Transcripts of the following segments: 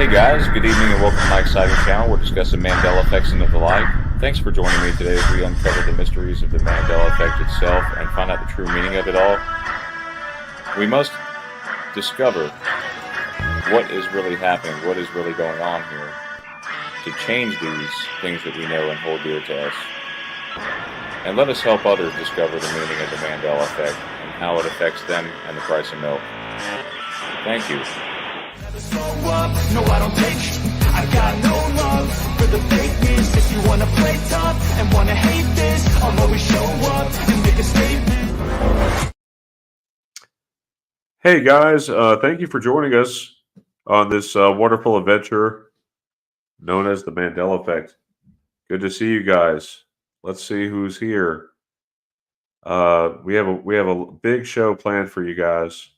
Hey guys, good evening and welcome to my exciting channel. We're discussing Mandela effects and the like. Thanks for joining me today as we uncover the mysteries of the Mandela effect itself and find out the true meaning of it all. We must discover what is really happening, what is really going on here, to change these things that we know and hold dear to us. And let us help others discover the meaning of the Mandela effect and how it affects them and the price of milk. Thank you. No, I don't take. I got no love for the fakeness. If you wanna play tough and wanna hate this, I'll always show up and make a statement. Hey guys, thank you for joining us on this wonderful adventure known as the Mandela effect. Good to see you guys. Let's see who's here. We have a big show planned for you guys.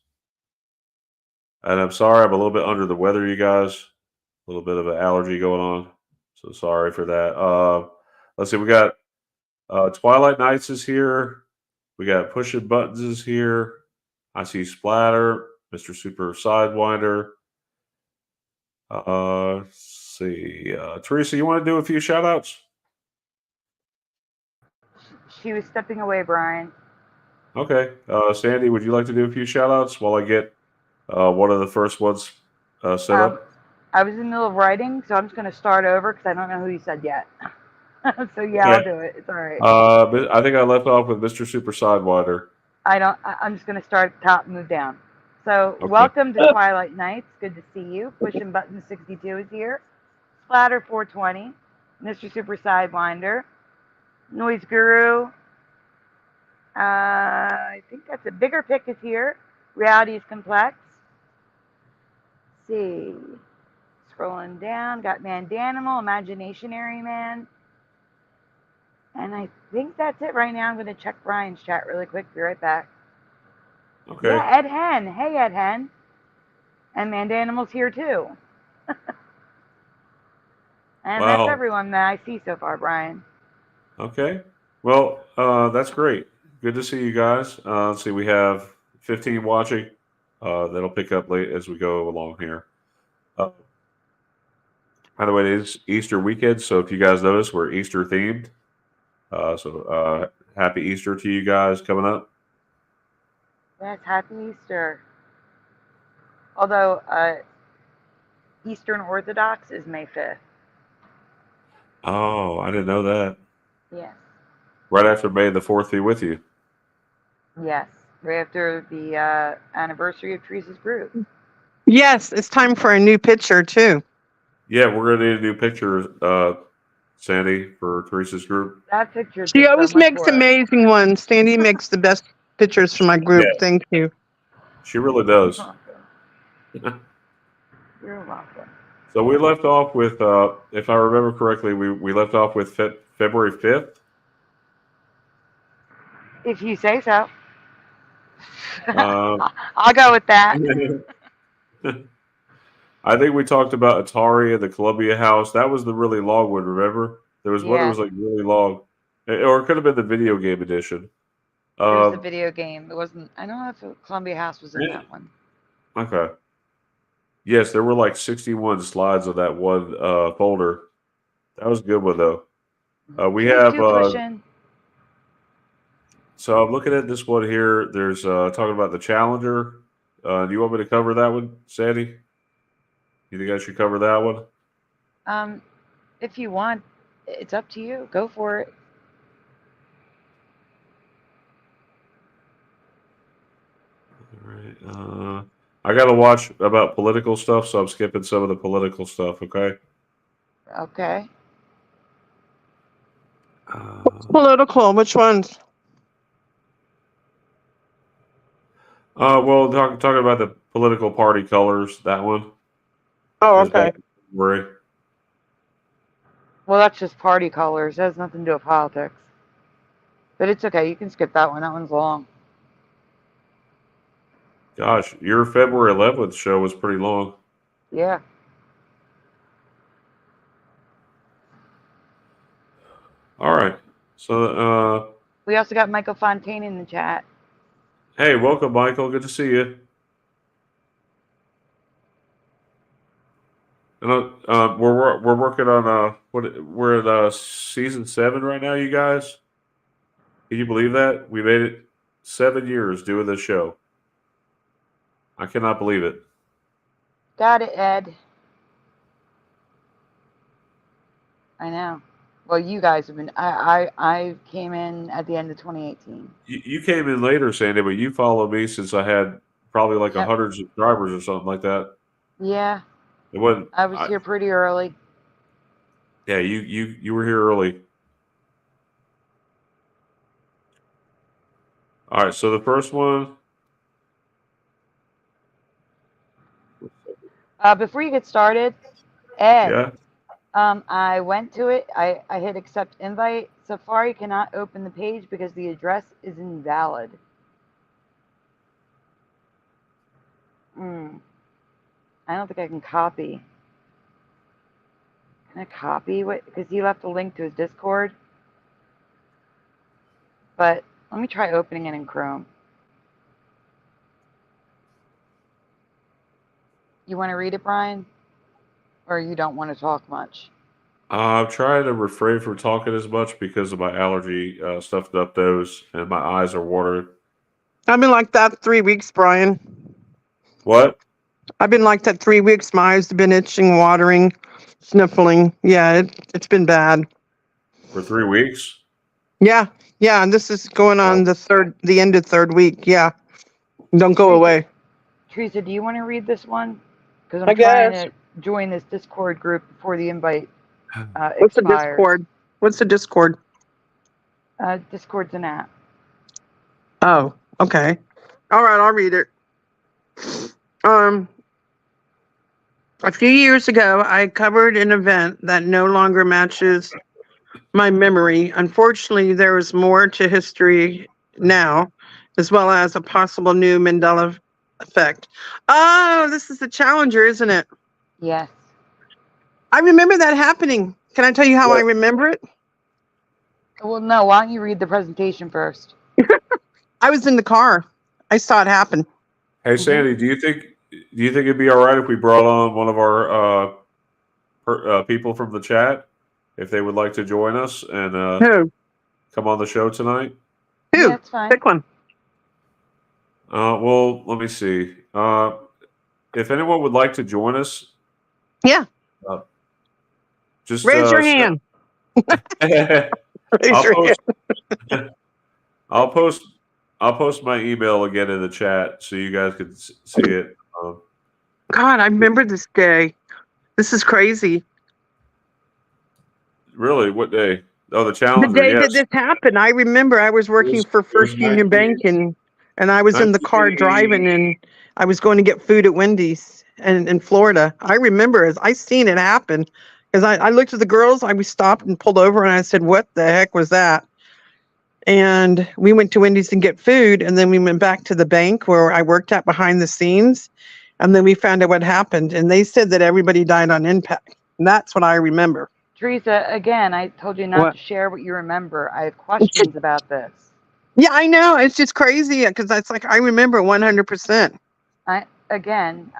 And I'm sorry, I'm a little bit under the weather, you guys. A little bit of an allergy going on. So sorry for that. Let's see, we got Twilight Nights is here. We got Pushing Buttons is here. I see Splatter, Mr. Super Sidewinder. Let's see. Teresa, you want to do a few shout outs? She was stepping away, Brian. Okay. Sandy, would you like to do a few shout outs while I get one of the first ones set up? I was in the middle of writing, so I'm just going to start over because I don't know who you said yet. So yeah, Okay. I'll do it. It's all right. I think I left off with Mr. Super Sidewinder. I'm just going to start at the top and move down. So Okay. welcome to Twilight Nights. Good to see you. Pushing Button 62 is here. Splatter 420. Mr. Super Sidewinder. Noise Guru. I think that's a bigger pick is here. Reality is Complex. Let's see. Scrolling down, got Mandanimal, Imaginationary Man. And I think that's it right now. I'm going to check Brian's chat really quick. Be right back. Okay. Yeah, Ed Hen. Hey, Ed Hen. And Mandanimal's here too. And Wow. that's everyone that I see so far, Brian. Okay. Well, that's great. Good to see you guys. Let's see, we have 15 watching. That'll pick up late as we go along here. By the way, it is Easter weekend, so if you guys notice, we're Easter themed. So happy Easter to you guys coming up. Yes, happy Easter. Although Eastern Orthodox is May 5th. Oh, I didn't know that. Yes. Right after May the 4th be with you. Yes. Right after the anniversary of Teresa's group. Yes, it's time for a new picture too. Yeah, we're gonna need a new picture, Sandy, for Teresa's group. That picture. She always makes amazing ones. Sandy makes the best pictures for my group. Yeah. Thank you. She really does. You're welcome. So we left off with, if I remember correctly, we left off with February 5th. If you say so. I'll go with that. I think we talked about Atari and the Columbia House. That was the really long one, remember? There was one that was like really long. Or it could have been the video game edition. It was a video game. It wasn't, I don't know if Columbia House was in that one. Okay. Yes, there were like 61 slides on that one folder. That was a good one, though. We have... So I'm looking at this one here. There's talking about the Challenger. Do you want me to cover that one, Sandy? You think I should cover that one? If you want, it's up to you. Go for it. All right. I got to watch about political stuff, so I'm skipping some of the political stuff, okay? Okay. Political, which ones? Well, talking about the political party colors, that one. Oh, okay. Well, that's just party colors. It has nothing to do with politics. But it's okay. You can skip that one. That one's long. Gosh, your February 11th show was pretty long. Yeah. All right. So, we also got Michael Fontaine in the chat. Hey, welcome, Michael. Good to see you. We're working on we're at season 7 right now, you guys. Can you believe that? We made it 7 years doing this show. I cannot believe it. Got it, Ed. I know. Well, you guys have been. I came in at the end of 2018. You came in later, Sandy, but you followed me since I had probably like 100 subscribers or something like that. Yeah. It wasn't. I was here pretty early. Yeah, you were here early. All right, so the first one. Before you get started, Ed. Yeah. I went to it. I hit accept invite. Safari cannot open the page because the address is invalid. I don't think I can copy. Can I copy what? Because he left a link to his Discord. But let me try opening it in Chrome. You want to read it, Brian? Or you don't want to talk much? I'm trying to refrain from talking as much because of my allergy, stuffed up nose, and my eyes are watered. I've been like that 3 weeks, Brian. What? I've been like that 3 weeks. My eyes have been itching, watering, sniffling. Yeah, it's been bad. For 3 weeks? Yeah, and this is going on the end of third week. Yeah, don't go away. Teresa, do you want to read this one? Because I'm trying to join this Discord group before the invite What's the expires. Discord? What's the Discord? Discord's an app. Oh, okay. All right, I'll read it. A few years ago, I covered an event that no longer matches my memory. Unfortunately, there is more to history now, as well as a possible new Mandela effect. Oh, this is the Challenger, isn't it? Yes. I remember that happening. Can I tell you how I remember it? Well, no. Why don't you read the presentation first? I was in the car. I saw it happen. Hey, Sandy, do you think it'd be all right if we brought on one of our people from the chat if they would like to join us and come on the show tonight? Who? Yeah, that's fine. Pick one. Well, let me see. If anyone would like to join us, just raise your hand. I'll post my email again in the chat so you guys can see it. God, I remember this day. This is crazy. Really? What day? Oh, the Challenger. The day that this happened. I remember I was working for First Union Bank and I was in the car driving and I was going to get food at Wendy's in Florida. I remember as I seen it happen because I looked at the girls. I was stopped and pulled over and I said, "What the heck was that?" And we went to Wendy's and get food, and then we went back to the bank where I worked at behind the scenes, and then we found out what happened. And they said that everybody died on impact. And that's what I remember. Teresa, again, I told you not to share what you remember. I have questions about this. Yeah, I know. It's just crazy because it's like I remember 100%. I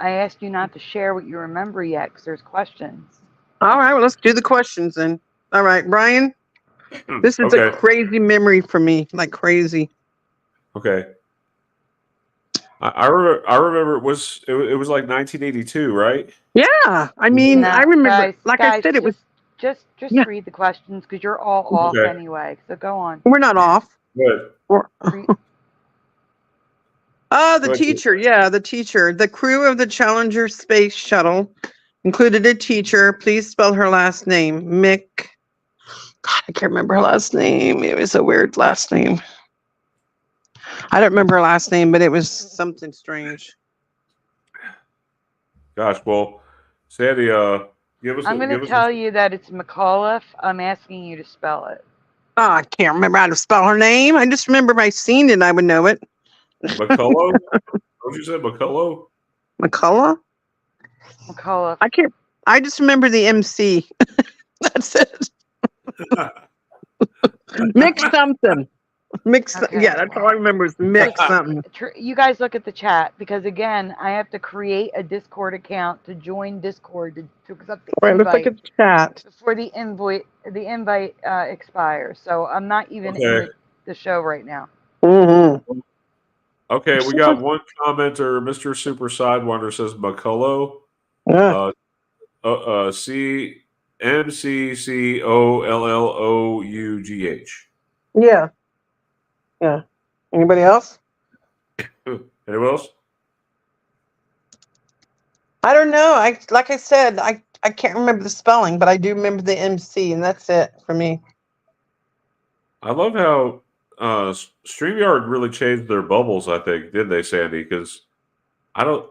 asked you not to share what you remember yet because there's questions. All right, well, let's do the questions then. All right, Brian. This is a crazy memory for me, like crazy. Okay. I remember it was like 1982, right? Yeah, I mean, I remember. I said, it was. Just read the questions because you're all off anyway. So go on. We're not off. Good. The teacher. Yeah, the teacher. The crew of the Challenger space shuttle included a teacher. Please spell her last name. Mick. God, I can't remember her last name. It was a weird last name. I don't remember her last name, but it was something strange. Gosh, well, Sandy, give us. I'm going to tell you that it's McAuliffe. I'm asking you to spell it. Oh, I can't remember how to spell her name. I just remember if I seen it, I would know it. McCullough? What you say, McCullough? McCullough? McAuliffe. I can't. I just remember the MC. That's it. Mick something. Mix. Okay. Yeah, that's all I remember is mix something. You guys look at the chat because again, I have to create a Discord account to join Discord to accept the All right, let's look invite at the chat. before the invite expires. So I'm not even in Okay. the show right now. Mm-hmm. Okay, we got one commenter. Mr. Super Sidewinder says McCullough. Yeah. CMCCOLLOUGH. Yeah. Yeah. Anybody else? Anyone else? I don't know. Like I said, I can't remember the spelling, but I do remember the MC, and that's it for me. I love how StreamYard really changed their bubbles, I think, didn't they, Sandy? Because I don't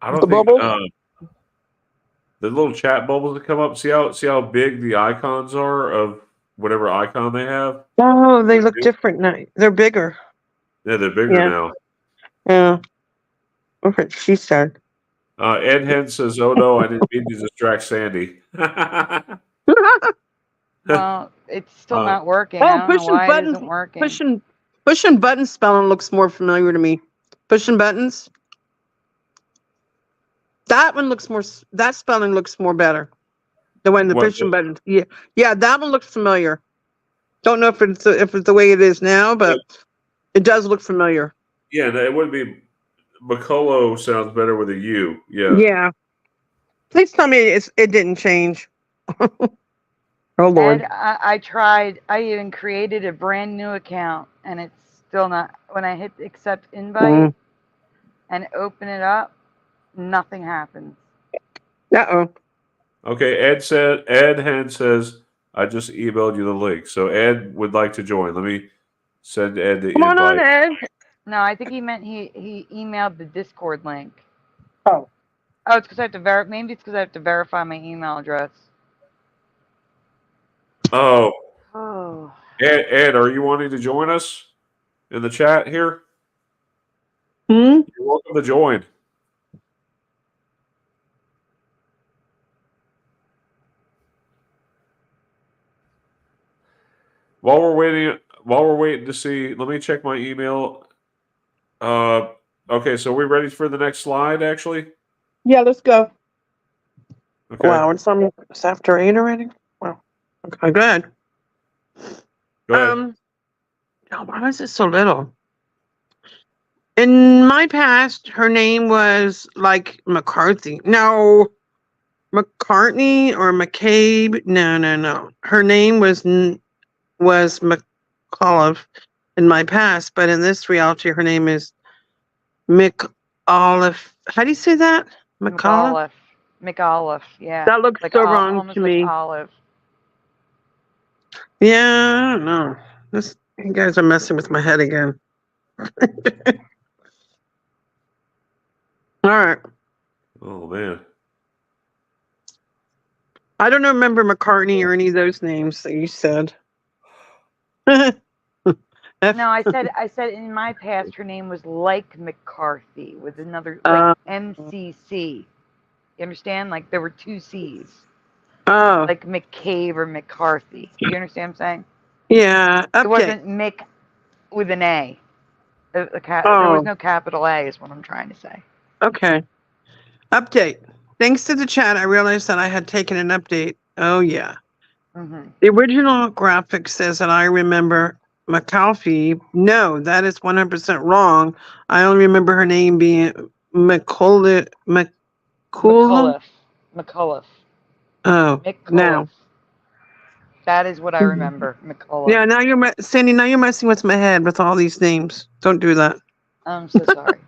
The think bubble? the little chat bubbles that come up. See how big the icons are of whatever icon they have? Oh, they look different now. They're bigger. Yeah, they're bigger Yeah. now. Yeah. That's what she said. Ed Hen says, "Oh no, I didn't mean to distract Sandy." Well, it's still not working. Oh, I don't know pushing why buttons. it isn't working. Pushing buttons spelling looks more familiar to me. Pushing buttons. That one looks more. That spelling looks more better. The one the What, pushing buttons. Yeah, yeah, that one looks familiar. Don't know if it's the way it is now, but it does look familiar. Yeah, it would be. McCullough sounds better with a U. Yeah. Yeah. Please tell me it didn't change. Oh Lord. Ed, I tried. I even created a brand new account, and it's still not. When I hit accept invite and open it up, nothing happens. Uh-oh. Okay, Ed Hen says, I just emailed you the link. So Ed would like to join. Let me send Ed the Come invite. on, Ed. No, I think he meant he emailed the Discord link. Oh. Oh, it's because I have to maybe it's because I have to verify my email address. Oh. Oh. Ed, are you wanting to join us in the chat here? Hmm? You're welcome to join. While we're waiting to see, let me check my email. Okay, so we're ready for the next slide, actually? Yeah, let's go. Okay. Wow, it's after 8 already? Wow. Okay, good. Go ahead. Oh, why is it so little? In my past, her name was like McCarthy. No, McCartney or McCabe. No. Her name was McAuliffe in my past, but in this reality, her name is McAuliffe. How do you say that? McAuliffe? McAuliffe, yeah. That looks like so wrong to me. Olive. Yeah, I don't know. You guys are messing with my head again. All right. Oh, man. I don't remember McCartney or any of those names that you said. No, I said in my past her name was like McCarthy with another like MCC. You understand? Like there were two C's. Oh. Like McCabe or McCarthy. You understand what I'm saying? Yeah. It wasn't Mick with an A. There was no capital A is what I'm trying to say. Okay. Update. Thanks to the chat, I realized that I had taken an update. Oh, yeah. Mm-hmm. The original graphic says that I remember McAuliffe. No, that is 100% wrong. I only remember her name being McCullough. McCullough. Oh, now. That is what I remember, McCullough. Yeah, now Sandy, now you're messing with my head with all these names. Don't do that. I'm so sorry.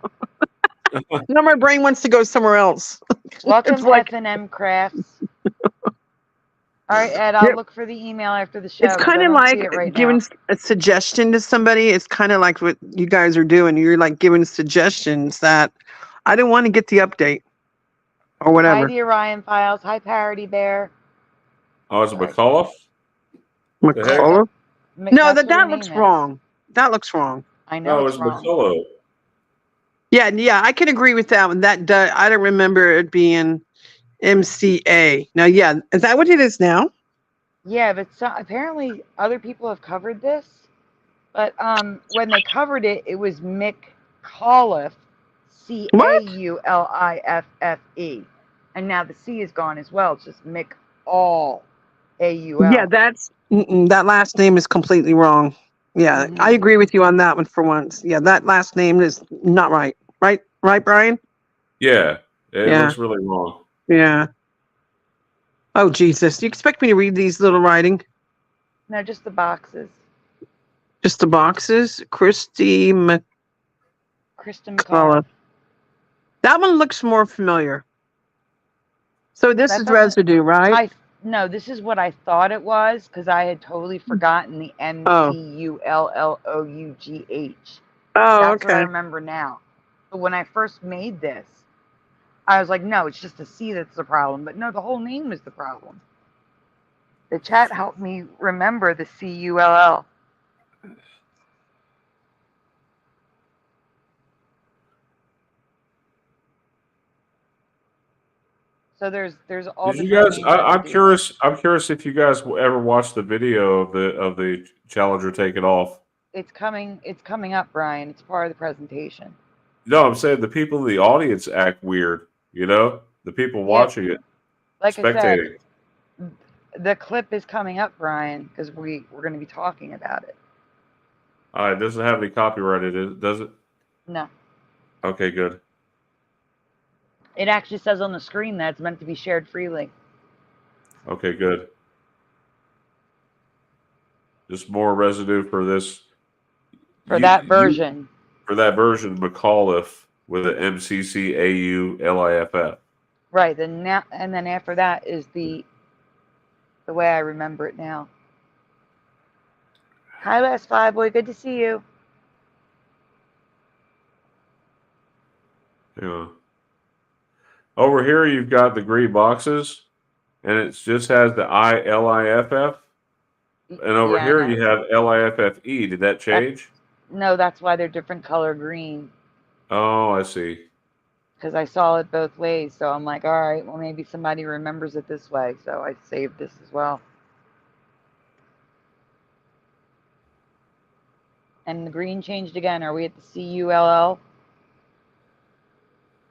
Now my brain wants to go somewhere else. Welcome to F&M Crafts. All right, Ed, I'll look for the email after the show. It's kind of like giving a suggestion to somebody. It's kind of like what you guys are doing. You're like giving suggestions that I didn't want to get the update or whatever. Hi, the Orion Files. Hi, Parody Bear. Oh, is it McAuliffe? McCullough? No, that looks wrong. That looks wrong. I know it's wrong. McCullough. Yeah, I can agree with that one. I don't remember it being MCA. Now, yeah, is that what it is now? Yeah, but apparently other people have covered this. But when they covered it, it was McAuliffe, What? Cauliffe, and now the C is gone as well. It's just McAul, Yeah, AUL. that last name is completely wrong. Yeah, I Mhm. agree with you on that one for once. Yeah, that last name is not right. Right, Brian? Yeah, it Yeah, looks really wrong. yeah. Oh, Jesus. Do you expect me to read these little writing? No, just the boxes. Just the boxes? Christy Kristen McCullough. McAuliffe. That one looks more familiar. So this That is doesn't. residue, right? No, this is what I thought it was because I had totally forgotten the Oh. McCullough. Oh, That's what I okay. remember now. But when I first made this, I was like, no, it's just the C that's the problem. But no, the whole name is the problem. The chat helped me remember the CULL. So there's all Did you different guys? name I'm residues. curious. I'm curious if you guys ever watched the video of the Challenger taking off. It's coming up, Brian. It's part of the presentation. No, I'm saying the people in the audience act weird. You know, the people watching it, Like I said, spectating. the clip is coming up, Brian, because we're going to be talking about it. It doesn't have any copyrighted, does it? No. Okay, good. It actually says on the screen that it's meant to be shared freely. Okay, good. Just more residue for this. For that version. For that version, McAuliffe with an McCauliff. Right. And then after that is the way I remember it now. Hi, Last Five Boy. Good to see you. Yeah. Over here, you've got the green boxes, and it just has the ILIFF. And over here, you have LIFFE. Did that change? No, that's why they're different color green. Oh, I see. Because I saw it both ways. So I'm like, all right, well, maybe somebody remembers it this way. So I saved this as well. And the green changed again. Are we at the CULL?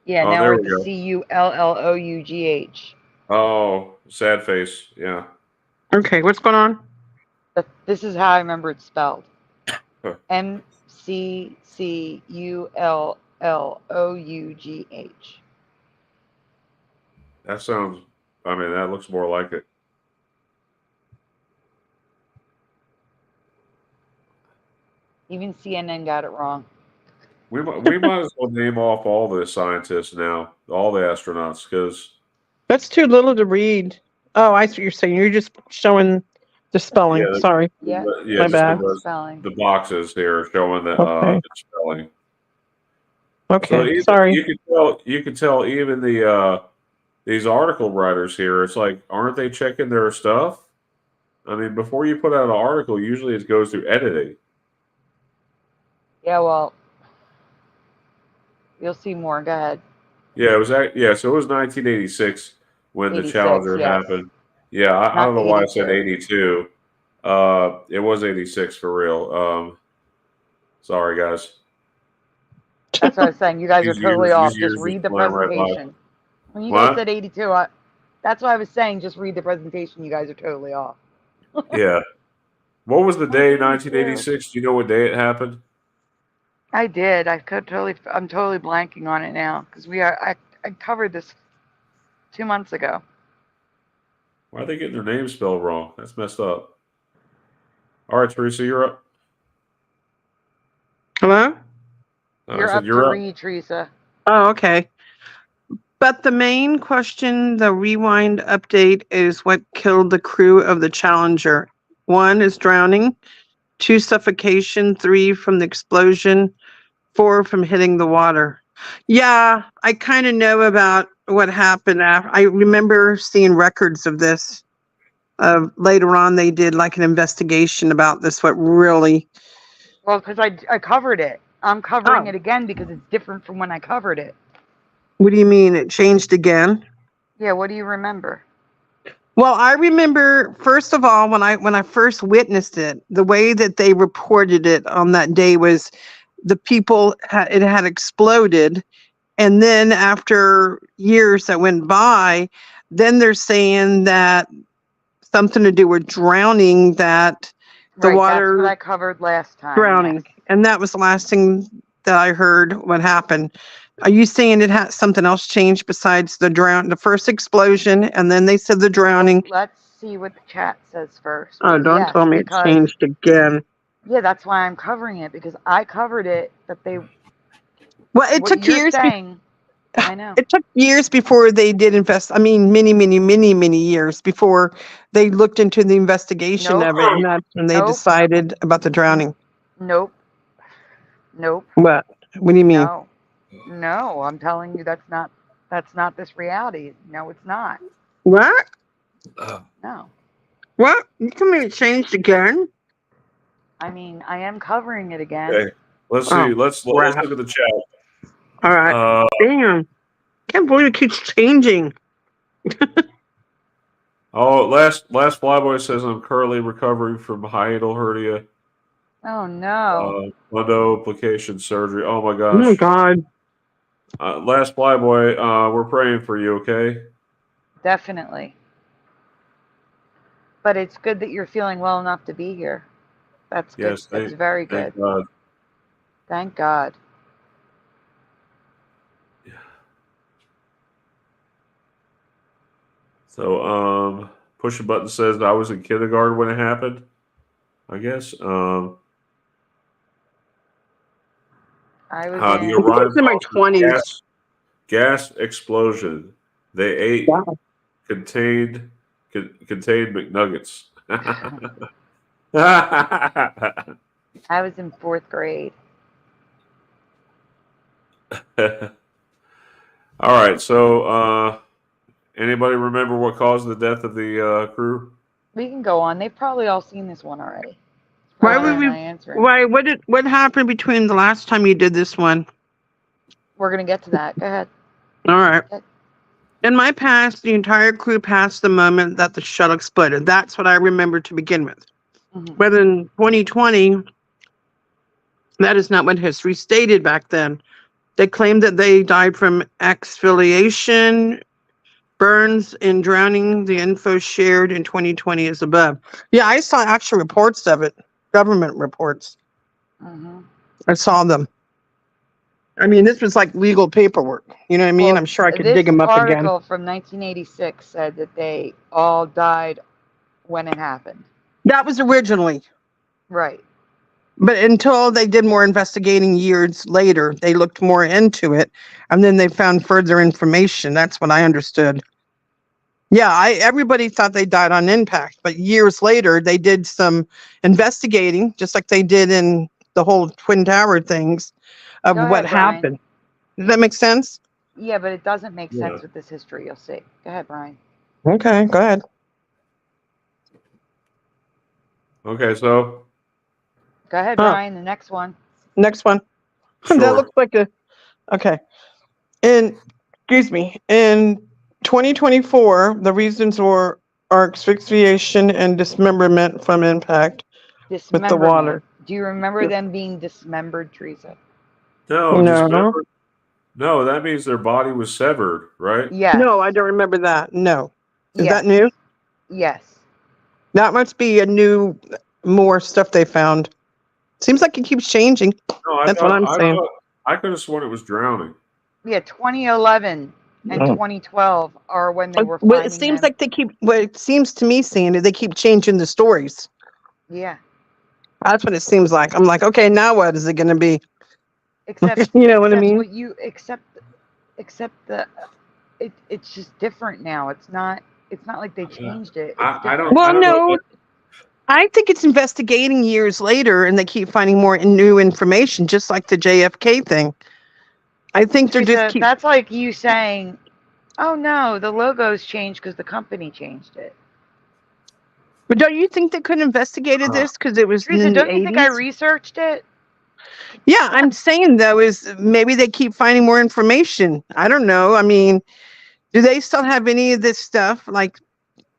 Yeah, now we're at the CULLOUGH. Oh, sad face. Yeah. Okay, what's going on? This is how I remember it's spelled. Huh. MCCULLOUGH. That sounds, that looks more like it. Even CNN got it wrong. We might as well name off all the scientists now, all the astronauts, because That's too little to read. Oh, I see what you're saying. You're just showing the spelling. Yeah, Sorry. Yeah, My bad. spelling. the boxes here showing the Okay. spelling. Okay, So sorry. you can tell even the these article writers here. It's like, aren't they checking their stuff? I mean, before you put out an article, usually it goes through editing. Yeah, well, you'll see more. Go ahead. Yeah, it was so it was 1986 when the 86, Challenger yes. happened. Yeah, I Not don't know why I said 82. 82. It was 86 for real. Sorry guys. That's what I was saying. You guys are totally off. These Just years read the flying right by. presentation. When you What? guys said 82, that's what I was saying. Just read the presentation. You guys are totally off. Yeah. What was the day 1986? Do you know what day it happened? I did. I'm totally blanking on it now because I covered this 2 months ago. Why are they getting their name spelled wrong? That's messed up. All right, Teresa, you're up. Hello? You're up to read, Teresa. Oh, okay. But the main question, the rewind update, is what killed the crew of the Challenger. 1 is drowning, 2 suffocation, 3 from the explosion, 4 from hitting the water. Yeah, I kind of know about what happened. I remember seeing records of this. Later on, they did like an investigation about this. What really? Well, because I covered it. I'm covering it again because it's different from when I covered it. What do you mean it changed again? Yeah, what do you remember? Well, I remember first of all when I first witnessed it, the way that they reported it on that day was the people it had exploded, and then after years that went by, then they're saying that something to do with drowning, that the Right, that's water what I covered last time. drowning, yes. and that was the last thing that I heard what happened. Are you saying it had something else changed besides the first explosion, and then they said the drowning? Let's see what the chat says first. Oh, But don't yes, tell me it because changed again. yeah, that's why I'm covering it, because I covered it that they Well, it what took you're years. saying. I know. It took years before they did invest. I mean, many, many, many, many years before they looked into the investigation Nope. of it, and that's when they Nope. decided about the drowning. Nope. Nope. What? What do you mean? No. No, I'm telling you that's not this reality. No, it's not. What? No. What? You tell me it changed again? I mean, I am covering it again. Okay, let's see. Oh, Let's crap. look at the chat. All right. Damn. Can't believe it keeps changing. Oh, last flyboy says I'm currently recovering from hiatal hernia, Oh no. fundoplication surgery. Oh my Oh my gosh. God. Last flyboy, we're praying for you. Okay. Definitely. But it's good that you're feeling well enough to be here. That's good. Yes. That's very good. Thank God. Thank God. So, push a button says I was in kindergarten when it happened. I guess. I was The in Orion in my 20s. gas explosion. They ate Wow. contained McNuggets. I was in 4th grade. All right. So, anybody remember what caused the death of the crew? We can go on. They've probably all seen this one already. Why Probably would we? not answering. Why? What happened between the last time you did this one? We're gonna get to that. Go ahead. All right. Okay. In my past, the entire crew passed the moment that the shuttle exploded. That's what I remember to begin with. Mhm. But in 2020, that is not what history stated back then. They claimed that they died from exfoliation, burns, and drowning. The info shared in 2020 is above. Yeah, I saw actual reports of it, government reports. Mhm. I saw them. I mean, this was like legal paperwork. You know what I mean? Well, I'm sure I could this dig them up again. article from 1986 said that they all died when it happened. That was originally. Right. But until they did more investigating years later, they looked more into it, and then they found further information. That's what I understood. Yeah, everybody thought they died on impact, but years later they did some investigating, just like they did in the whole Twin Tower things of Go what ahead, Brian. happened. Does that make sense? Yeah, but it doesn't make Yeah. sense with this history. You'll see. Go ahead, Brian. Okay, go ahead. Okay. So, Go ahead, Huh. Brian. The next one. Next one. sure. That looks like a okay. In in 2024, the reasons are asphyxiation and dismemberment from impact with the Dismemberment. water. Do you remember them being dismembered, Teresa? No, No. dismembered. No, that means their body was severed, right? Yes. No, I don't remember that. No. Is Yes. that new? Yes. That must be a new, more stuff they found. Seems like it keeps changing. No, That's what I'm saying. I could have sworn it was drowning. Yeah, 2011 and Oh. 2012 are when they were Well, finding it seems them. like they keep. Well, it seems to me, Sandy, they keep changing the stories. Yeah. That's what it seems like. I'm like, okay, now what is it going to be? Except You know what I except mean? what you except the it's just different now. It's not like they changed it. It's I don't. different. Well, I don't know. no, I think it's investigating years later, and they keep finding more new information, just like the JFK thing. I think they're Teresa, just keep. that's like you saying, "Oh no, the logo's changed because the company changed it." But don't you think they could have investigated this because it was Teresa, in the don't you think I 80s? researched it? Yeah, I'm saying though is maybe they keep finding more information. I don't know. I mean, do they still have any of this stuff? Like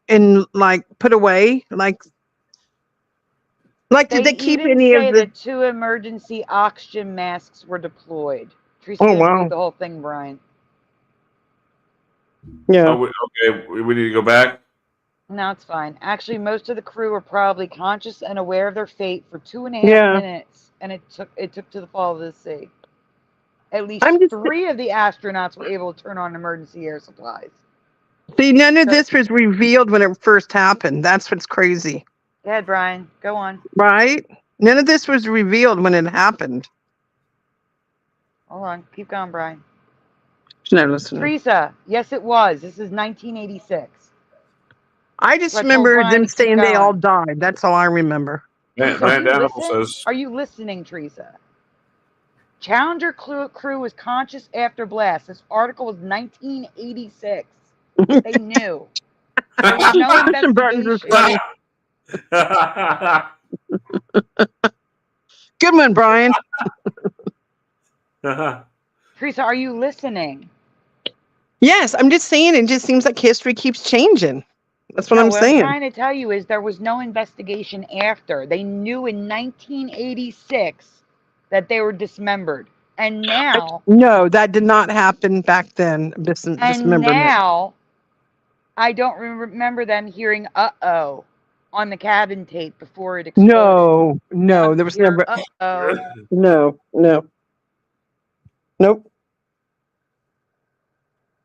and like put away? Like did they keep even any of say the? that 2 emergency oxygen masks were deployed. Teresa, Oh you have to read wow. the whole thing, Brian. Yeah. Okay, we need to go back. No, it's fine. Actually, most of the crew were probably conscious and aware of their fate for 2.5 Yeah. minutes, and it took to the fall of the sea. At least I'm just 3 of the astronauts were able to turn on emergency air supplies. see. None of So- this was revealed when it first happened. That's what's crazy, Go ahead, Brian. Go on. right? None of this was revealed when it happened. Hold on. Keep going, Brian. She's not listening. Teresa, yes, it was. This is 1986. I just So I told remember Brian them to keep saying they all going. died. That's all I remember. Are you listening, Teresa? Challenger crew was conscious after blast. This article was 1986. They knew. There was no investigation. Good one, Brian. Teresa, are you listening? Yes, I'm just saying it just seems like history keeps changing. That's what I'm What saying. I'm trying to tell you is there was no investigation after. They knew in 1986 that they were dismembered. And now... No, that did not happen back then. And Dismemberment. now, I don't remember them hearing "uh-oh" on the cabin tape before it exploded. No, there was never. "Uh-oh." No, nope.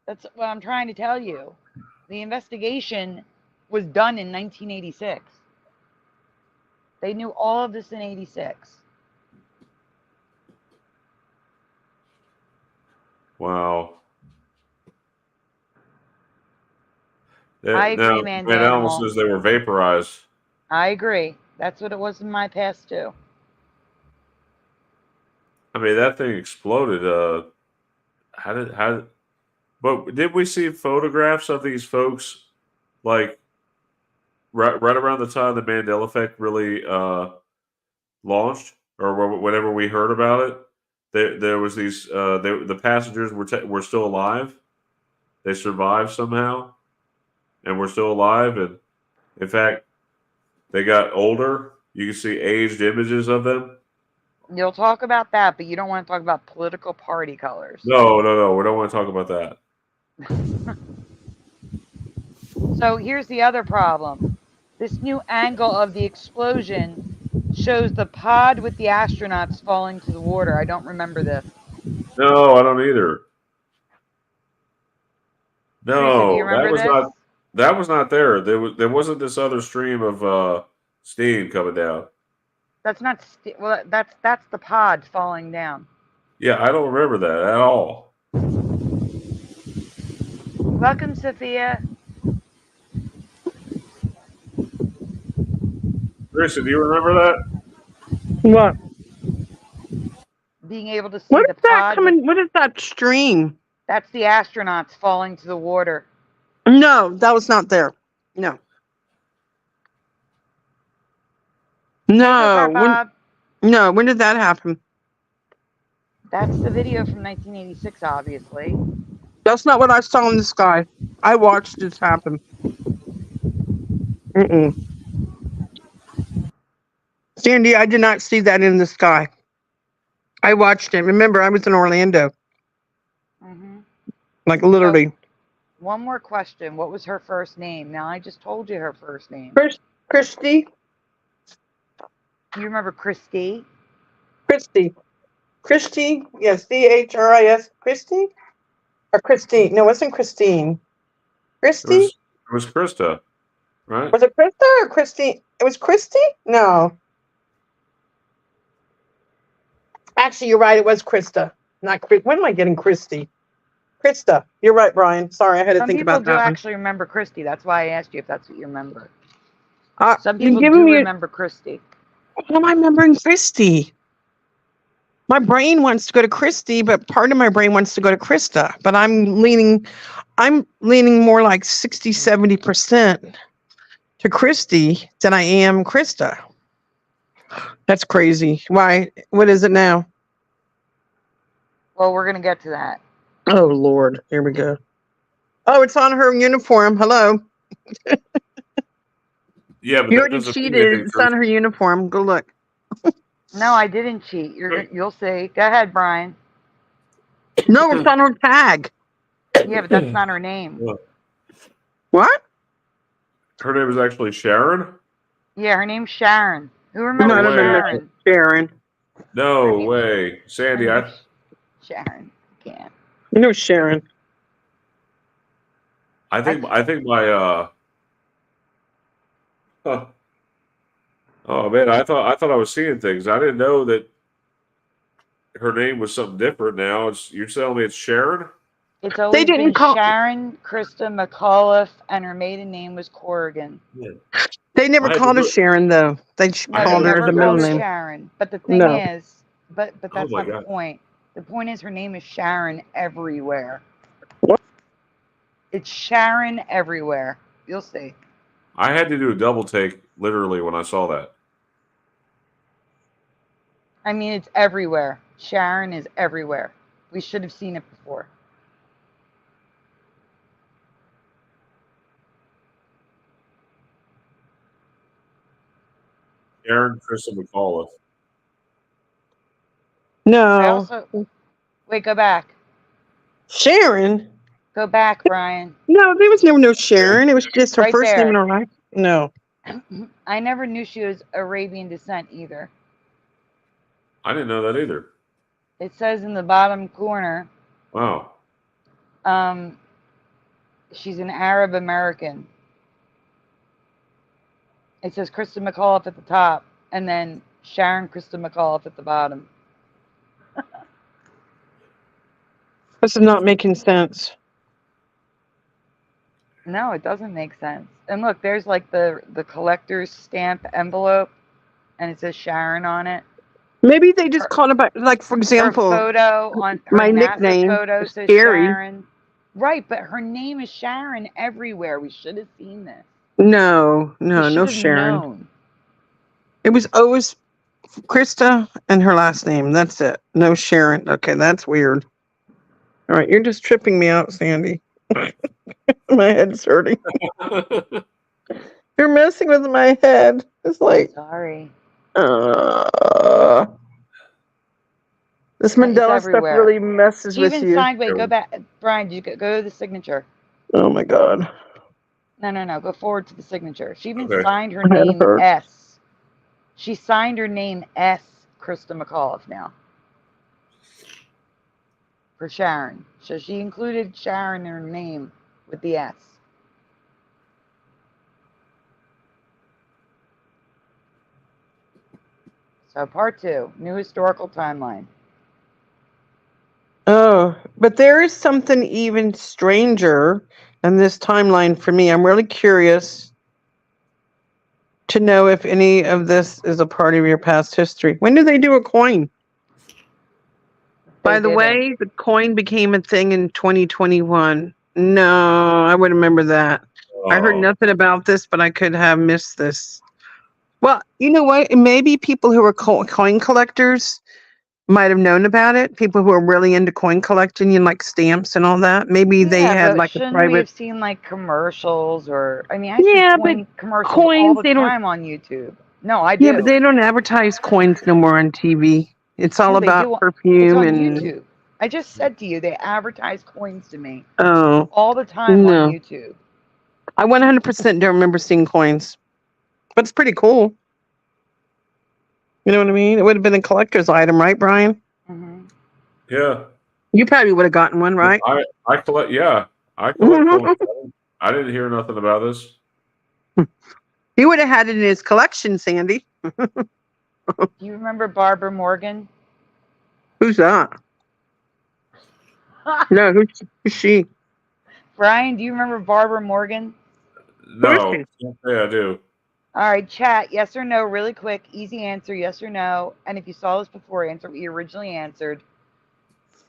That's what I'm trying to tell you. The investigation was done in 1986. They knew all of this in 86. Wow. I agree, Mandela says they were vaporized. I agree. That's what it was in my past too. I mean, that thing exploded. But did we see photographs of these folks, like right around the time the Mandela effect really launched, or whenever we heard about it? There was these. The passengers were still alive. They survived somehow, and were still alive. And in fact, they got older. You can see aged images of them. You'll talk about that, but you don't want to talk about political party colors. No. We don't want to talk about that. So here's the other problem. This new angle of the explosion shows the pod with the astronauts falling to the water. I don't remember this. No, I don't either. No, Teresa, do you remember that was not there. There wasn't this other stream of steam coming down. That's not well. That's the pod falling down. Yeah, I don't remember that at all. Welcome, Cynthia. Teresa, do you remember that? What? Being able to see What the is that pod. coming? What is that stream? That's the astronauts falling to the water. No, that was not there. No. No. When did that happen? That's the video from 1986, obviously. That's not what I saw in the sky. I watched this happen. Sandy, I did not see that in the sky. I watched it. Remember, I was in Orlando. Like literally. So, one more question. What was her first name? Now, I just told you her first name. Christy. You remember Christy? Christy. Yes, CHRIS. Christy? Or Christine? No, it wasn't Christine. Christy? It was Krista, right? Was it Krista or Christy? It was Christy? No. Actually, you're right. It was Krista. Not Chris. When am I getting Christy? Krista. You're right, Brian. Sorry, I had to think about that. Some people do actually remember Christy. That's why I asked you if that's what you remember. Some You're people giving do me remember Christy. What am I remembering Christy? My brain wants to go to Christy, but part of my brain wants to go to Krista. But I'm leaning more like 60, 70% to Christy than I am Krista. That's crazy. Why? What is it now? Well, we're going to get to that. Oh, Lord. Here we go. Oh, it's on her uniform. Hello. Yeah, but You that already doesn't mean cheated. anything. It's on her uniform. Go look. No, I didn't cheat. You'll see. Go ahead, Brian. No, it's on her tag. Yeah, but that's not her name. What? Her name is actually Sharon? Yeah, her name's Sharon. Who No, remembers no, no, no. Sharon? Sharon. No name- way. Her Sandy, name's Sharon. Can't. You know Sharon. I think my huh. Oh man, I thought I was seeing things. I didn't know that her name was something different now. You're telling me it's Sharon? It's always been didn't call- Sharon Krista McAuliffe, and her maiden name was Corrigan. Yeah. They never I had called to her look- Sharon though. They No, called they her never the middle called her name. Sharon. But the thing No. is, but that's my not the God. point. The point is her name is Sharon everywhere. What? It's Sharon everywhere. You'll see. I had to do a double take literally when I saw that. I mean, it's everywhere. Sharon is everywhere. We should have seen it before. Sharon Krista McAuliffe. I No. also wait. Go back. Sharon? Go back, Brian. No, there was never no Sharon. It was just her Right first name there. and her last. No. I never knew she was Arabian descent either. I didn't know that either. It says in the bottom corner, Wow. she's an Arab American. It says Krista McAuliffe at the top, and then Sharon Krista McAuliffe at the bottom. This is not making sense. No, it doesn't make sense. And look, there's like the collector's stamp envelope, and it says Sharon on it. Maybe they just called it by, like, for example, Her photo on her my NASA nickname photo is says Scary. Sharon. Right, but her name is Sharon everywhere. We should have seen this. No, We no, should no have Sharon. known. It was always Krista and her last name. That's it. No Sharon. Okay, that's weird. All right, you're just tripping me out, Sandy. My head's hurting. You're messing with my head. It's like, Sorry. this Mandela stuff everywhere. really messes She with even you. signed. Wait, go back, Brian. Did you go to the signature? Oh my God. No. Go forward to the signature. She even Okay. signed her My head name hurts. S. She signed her name S. Krista McAuliffe now. For Sharon. So she included Sharon in her name with the S. So part 2, new historical timeline. Oh, but there is something even stranger in this timeline for me. I'm really curious to know if any of this is a part of your past history. When did they do a coin? By the way, the coin became a thing in 2021. No, I would remember that. I heard nothing about this, but I could have missed this. Well, you know what? Maybe people who are coin collectors might have known about it. People who are really into coin collecting and like stamps and all that. Maybe they had but like a shouldn't we private. have seen like commercials or? I mean, I Yeah, see but coin commercials all coins, the they don't. time on YouTube. No, I do. Yeah, but they don't advertise coins no more on TV. It's all No, they about do. It's perfume on and. YouTube. I just said to you, they advertise coins to me Oh, all the time no. on YouTube. I 100% don't remember seeing coins, but it's pretty cool. You know what I mean? It would have been a collector's item, right, Brian? Mm-hmm. Yeah. You probably would have gotten one, right? I collect. Yeah, I collect. Coins. I didn't hear nothing about this. He would have had it in his collection, Sandy. Do you remember Barbara Morgan? Who's that? No, who's she? Brian, do you remember Barbara Morgan? No, Who is can't say I do. All right, chat, yes or no, really quick, easy answer, yes or no. And if you saw this before, answer what you originally answered.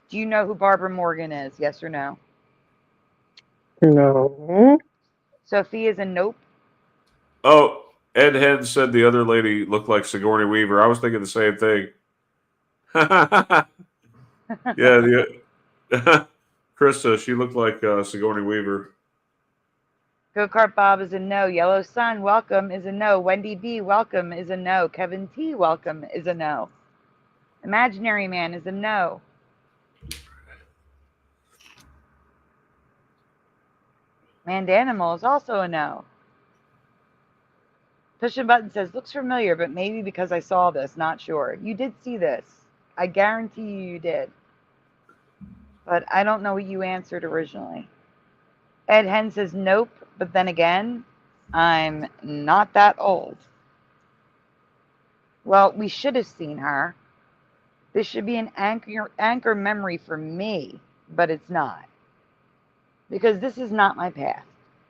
Do you know who Barbara Morgan is? Yes or no? No. Sophie is a nope. Oh, Ed Hen said the other lady looked like Sigourney Weaver. I was thinking the same thing. Yeah, Krista, she looked like Sigourney Weaver. Go-Kart Bob is a no. Yellow Sun, welcome, is a no. Wendy B, welcome, is a no. Kevin T, welcome, is a no. Imaginary Man is a no. Mandanimal is also a no. Push a Button says, looks familiar, but maybe because I saw this, not sure. You did see this. I guarantee you did. But I don't know what you answered originally. Ed Hen says, nope, but then again, I'm not that old. Well, we should have seen her. This should be an anchor memory for me, but it's not. Because this is not my past.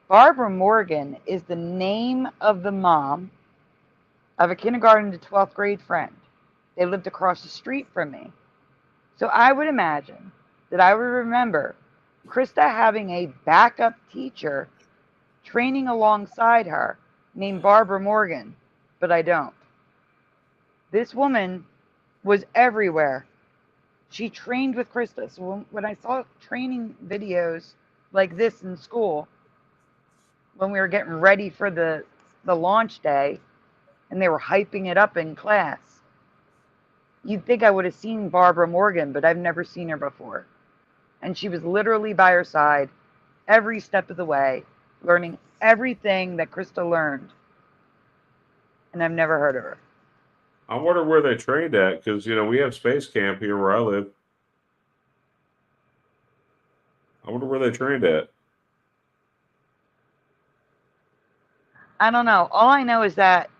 Barbara Morgan is the name of the mom of a kindergarten to 12th grade friend. They lived across the street from me. So I would imagine that I would remember Krista having a backup teacher training alongside her named Barbara Morgan, but I don't. This woman was everywhere. She trained with Krista. So when I saw training videos like this in school, when we were getting ready for the launch day and they were hyping it up in class, you'd think I would have seen Barbara Morgan, but I've never seen her before. And she was literally by her side every step of the way, learning everything that Krista learned. And I've never heard of her. I wonder where they trained at, because, you know, we have space camp here where I live. I wonder where they trained at. I don't know. All I know is that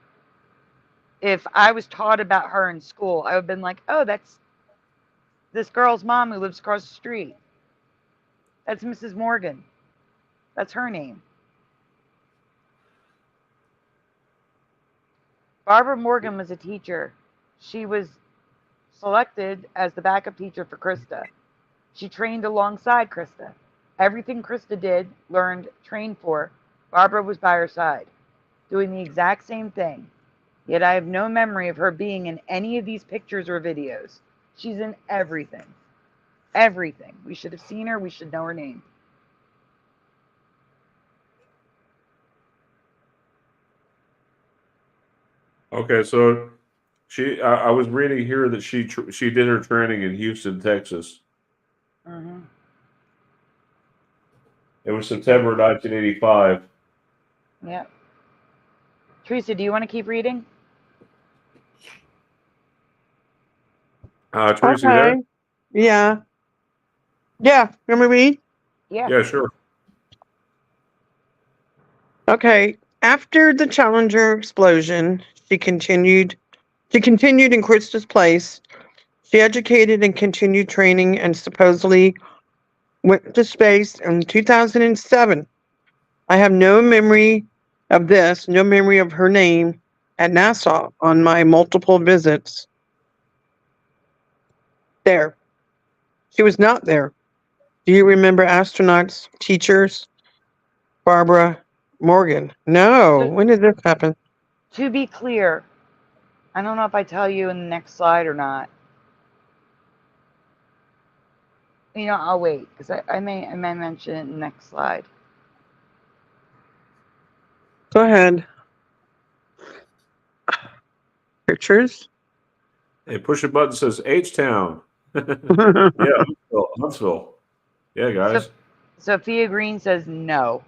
if I was taught about her in school, I would have been like, oh, that's this girl's mom who lives across the street. That's Mrs. Morgan. That's her name. Barbara Morgan was a teacher. She was selected as the backup teacher for Krista. She trained alongside Krista. Everything Krista did, learned, trained for, Barbara was by her side, doing the exact same thing. Yet I have no memory of her being in any of these pictures or videos. She's in everything. Everything. We should have seen her. We should know her name. Okay, so I was reading here that she did her training in Houston, Texas. Mm-hmm. It was September 1985. Yep. Teresa, do you want to keep reading? Teresa, you there? Yeah. Yeah. Let me read? Yeah, sure. Okay. After the Challenger explosion, she continued in Krista's place. She educated and continued training and supposedly went to space in 2007. I have no memory of this, no memory of her name at NASA on my multiple visits. There. She was not there. Do you remember astronauts, teachers? Barbara Morgan. No. So, when did this happen? to be clear, I don't know if I tell you in the next slide or not. You know, I'll wait because I may mention it in the next slide. Go ahead. Pictures. Hey, push a button says H-Town. Yeah, Huntsville. Yeah, guys. Sophia Green says no.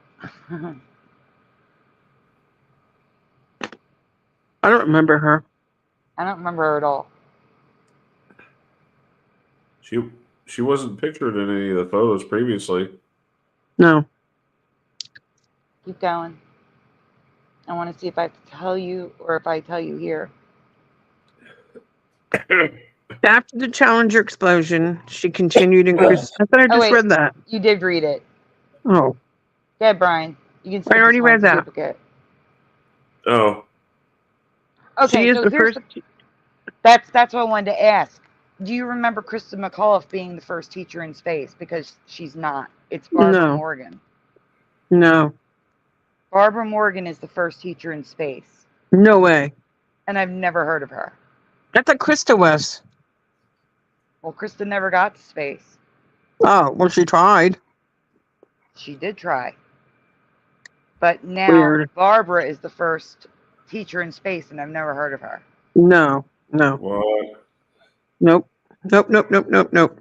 I don't remember her. I don't remember her at all. She wasn't pictured in any of the photos previously. No. Keep going. I want to see if I tell you or if I tell you here. After the Challenger explosion, she continued in Chris. I thought I just read that. You did read it. Oh. Yeah, Brian. You can skip I already read that. Duplicate. Oh. Okay, She is so the here's first. that's what I wanted to ask. Do you remember Krista McAuliffe being the first teacher in space? Because she's not. It's Barbara Morgan. No. Barbara Morgan is the first teacher in space. No way. And I've never heard of her. I thought Krista was. Well, Krista never got to space. Oh, well, she tried. She did try. But now Weird. Barbara is the first teacher in space, and I've never heard of her. No. What? Nope. Nope.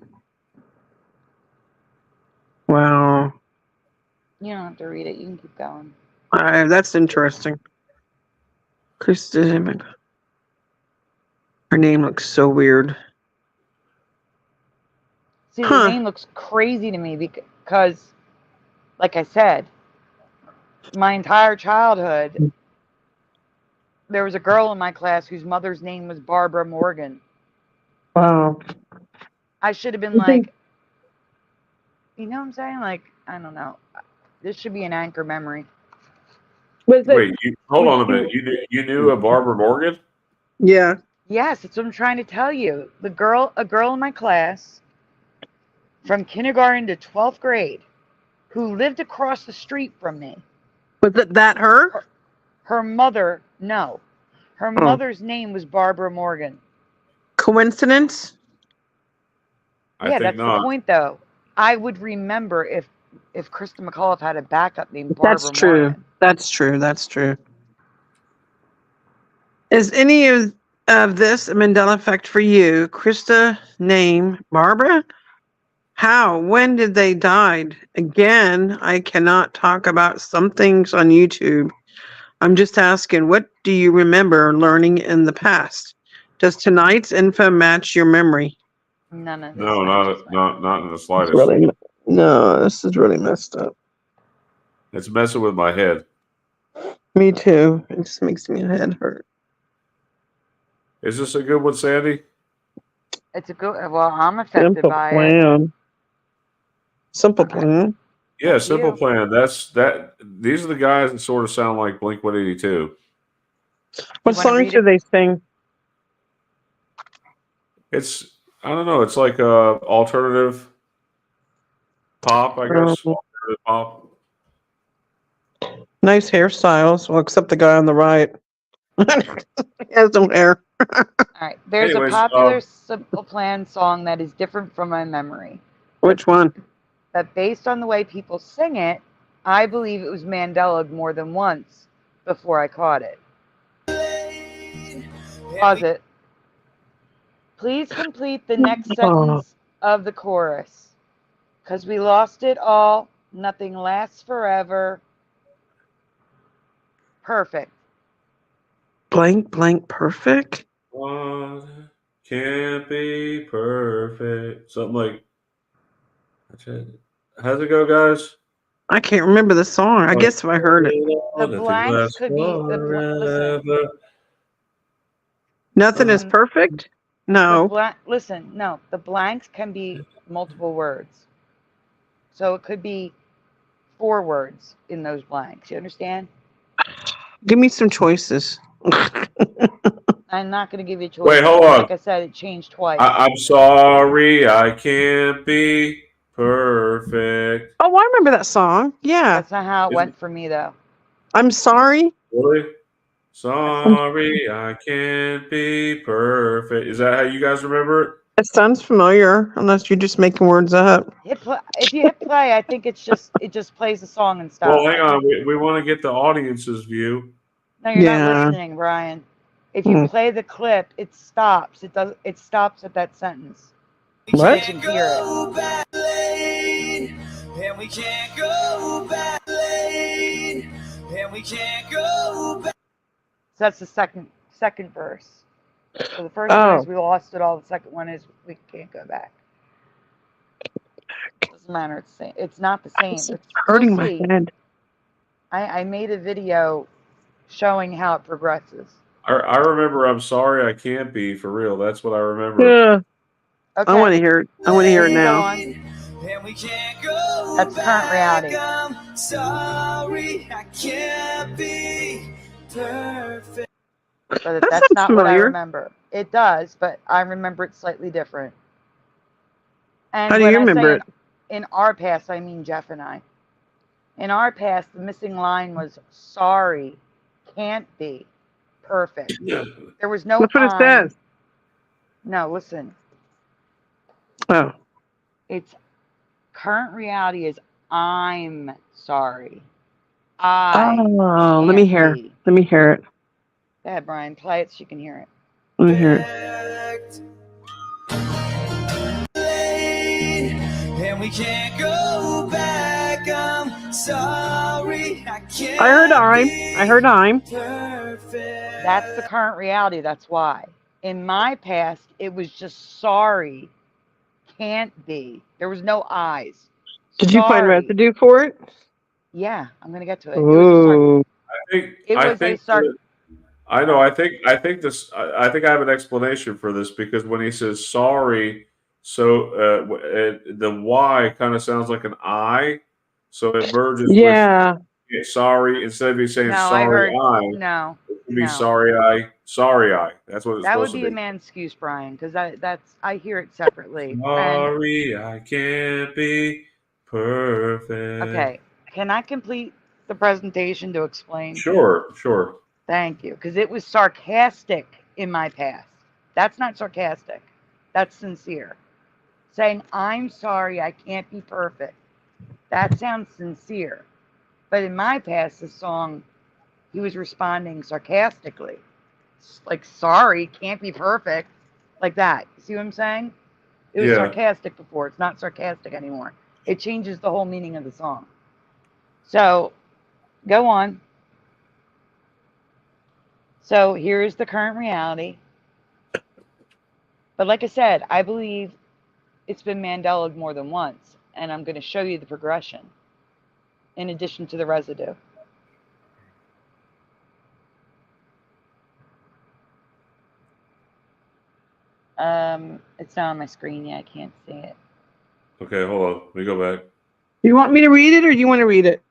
Wow. You don't have to read it. You can keep going. That's interesting. Krista. Her name looks so weird. See, the name looks crazy to me because, like I said, my entire childhood, there was a girl in my class whose mother's name was Barbara Morgan. Wow. I should have been like, you know what I'm saying? Like, I don't know. This should be an anchor memory. Wait, hold on a minute. You knew a Barbara Morgan? Yeah. Yes, that's what I'm trying to tell you. A girl in my class from kindergarten to 12th grade who lived across the street from me. Was that her? Her mother, no. Her mother's name was Barbara Morgan. Coincidence? I Yeah, think that's not. the point, though. I would remember if Krista McAuliffe had a backup named Barbara Morgan. That's true. Is any of this a Mandela effect for you? Krista, name, Barbara? How? When did they died? Again, I cannot talk about some things on YouTube. I'm just asking, what do you remember learning in the past? Does tonight's info match your memory? None of this. No, not in the slightest. No, this is really messed up. It's messing with my head. Me too. It just makes my head hurt. Is this a good one, Sandy? It's a good. Well, I'm affected by it. Simple plan. Yeah, Simple Plan. These are the guys that sort of sound like Blink-182. What songs do they sing? I don't know. It's like alternative pop, I guess. Alternative pop. Nice hairstyles. Well, except the guy on the right. He has no hair. All right. There's a popular Simple Plan song that is different from my memory. Which one? That based on the way people sing it, I believe it was Mandela more than once before I caught it. Pause it. Please complete the next sentence of the chorus. 'Cause we lost it all. Nothing lasts forever. Perfect. Blank, perfect? Can't be perfect. Something like. How's it go, guys? I can't remember the song. I guess if I heard it. The blanks could be. Listen. Nothing is perfect? No. Listen, no. The blanks can be multiple words. So it could be 4 words in those blanks. You understand? Give me some choices. I'm not going to give you a choice. Wait, hold on. Like I said, it changed twice. I'm sorry, I can't be perfect. Oh, I remember that song. Yeah. That's not how it went for me, though. I'm sorry. Really? Sorry, I can't be perfect. Is that how you guys remember it? It sounds familiar, unless you're just making words up. If you hit play, I think it just plays the song and stops. Well, hang on. We want to get the audience's view. No, you're not listening, Brian. If you play the clip, it stops. It stops at that sentence. What? You can hear it. And we can't go back lane. And we can't go back. So that's the second verse. So the first one is we lost it all. The second one is we can't go back. Doesn't matter. It's the same. It's not the same. It's hurting my head. I made a video showing how it progresses. I remember. I'm sorry, I can't be for real. That's what I remember. Yeah. Okay. I want to hear it. I want to hear it now. That's current reality. I'm sorry, I can't be perfect. But that's not what I remember. It does, but I remember it slightly different. And how do you remember it? In our past, I mean Jeff and I. In our past, the missing line was sorry, can't be perfect. There was no. That's what it says. No, listen. Oh. It's current reality is I'm sorry. I Oh, let me can't hear. be. Let me hear it. Go ahead, Brian. Play it so you can hear it. Let me hear it. And we can't go back. I'm sorry. I can't. I heard I'm. I heard I'm. Perfect. That's the current reality. That's why. In my past, it was just sorry. Can't be. There was no I's. Did you find Sorry. residue for it? Yeah, I'm gonna get to it. Ooh. I think I know. I think this. I think I have an explanation for this because when he says sorry, so the Y kind of sounds like an I, so it merges Yeah. with sorry instead of you saying No, I sorry heard no. it should be No. sorry I. That's what it's That would supposed be to a be. man's excuse, Brian, because I hear it separately. And Sorry, I can't be perfect. okay, can I complete the presentation to explain? Sure. Thank you, because it was sarcastic in my past. That's not sarcastic. That's sincere. Saying I'm sorry, I can't be perfect. That sounds sincere. But in my past, the song, he was responding sarcastically. Like, sorry, can't be perfect. Like that. See what I'm saying? It was Yeah. sarcastic before. It's not sarcastic anymore. It changes the whole meaning of the song. So, go on. So, here's the current reality. But like I said, I believe it's been Mandelaed more than once. And I'm going to show you the progression in addition to the residue. It's not on my screen yet. I can't see it. Okay, hold on. Let me go back. You want me to read it or do you want to read it?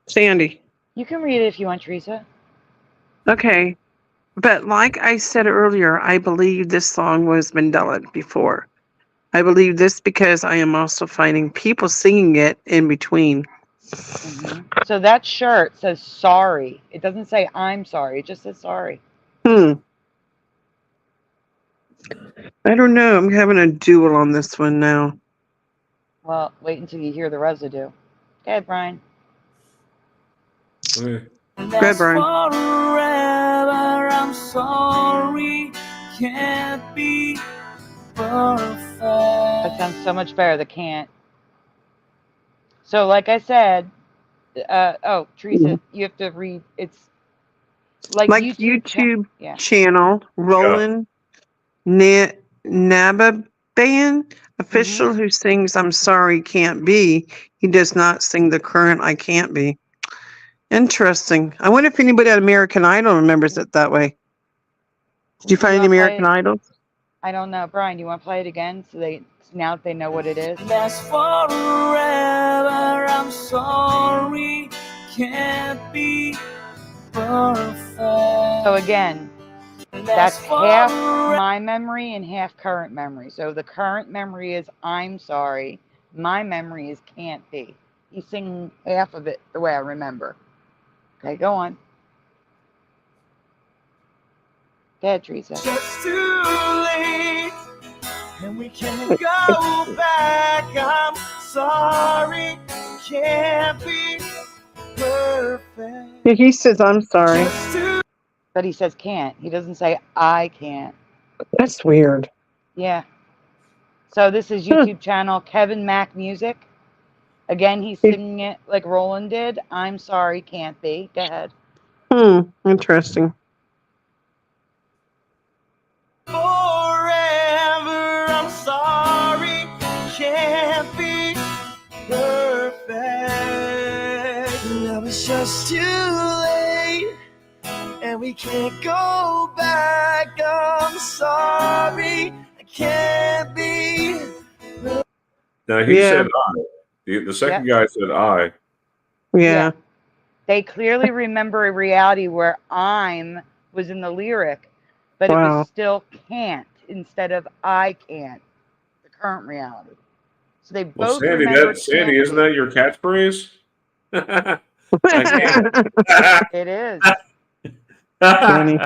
Sandy. You can read it if you want, Teresa. Okay. But like I said earlier, I believe this song was Mandela before. I believe this because I am also finding people singing it in between. Mm-hmm. So that shirt says sorry. It doesn't say I'm sorry. It just says sorry. I don't know. I'm having a duel on this one now. Well, wait until you hear the residue. Go ahead, Brian. Okay. Go ahead, Brian. Forever, I'm sorry, can't be perfect. That sounds so much better. The can't. So, like I said, Teresa, you have to read. It's like YouTube yeah. channel, Roland Nababan, official who sings I'm Sorry Can't Be. He does not sing the current I Can't Be. Interesting. I wonder if anybody at American Idol remembers it that way. Did you find any American Idols? I don't know. Brian, you want to play it again now that they know what it is? That's forever, I'm sorry, can't be perfect. So again, that's half my memory and half current memory. So the current memory is I'm sorry. My memory is can't be. He's singing half of it the way I remember. Okay, go on. Go ahead, Teresa. It's too late, and we can't go back. I'm sorry, can't be perfect. Yeah, he says I'm sorry. But he says can't. He doesn't say I can't. That's weird. Yeah. So this is YouTube channel Kevin Mac Music. Again, he's singing it like Roland did. I'm sorry, can't be. Go ahead. Interesting. Forever, I'm sorry, can't be perfect. Now it's just too late, and we can't go back. I'm sorry, I can't be. Now he said I. The second guy said I. Yeah. They clearly remember a reality where I'm was in the lyric, but it was still can't instead of I can't. The current reality. So they both remember Sandy, isn't that your catchphrase? It is. Funny.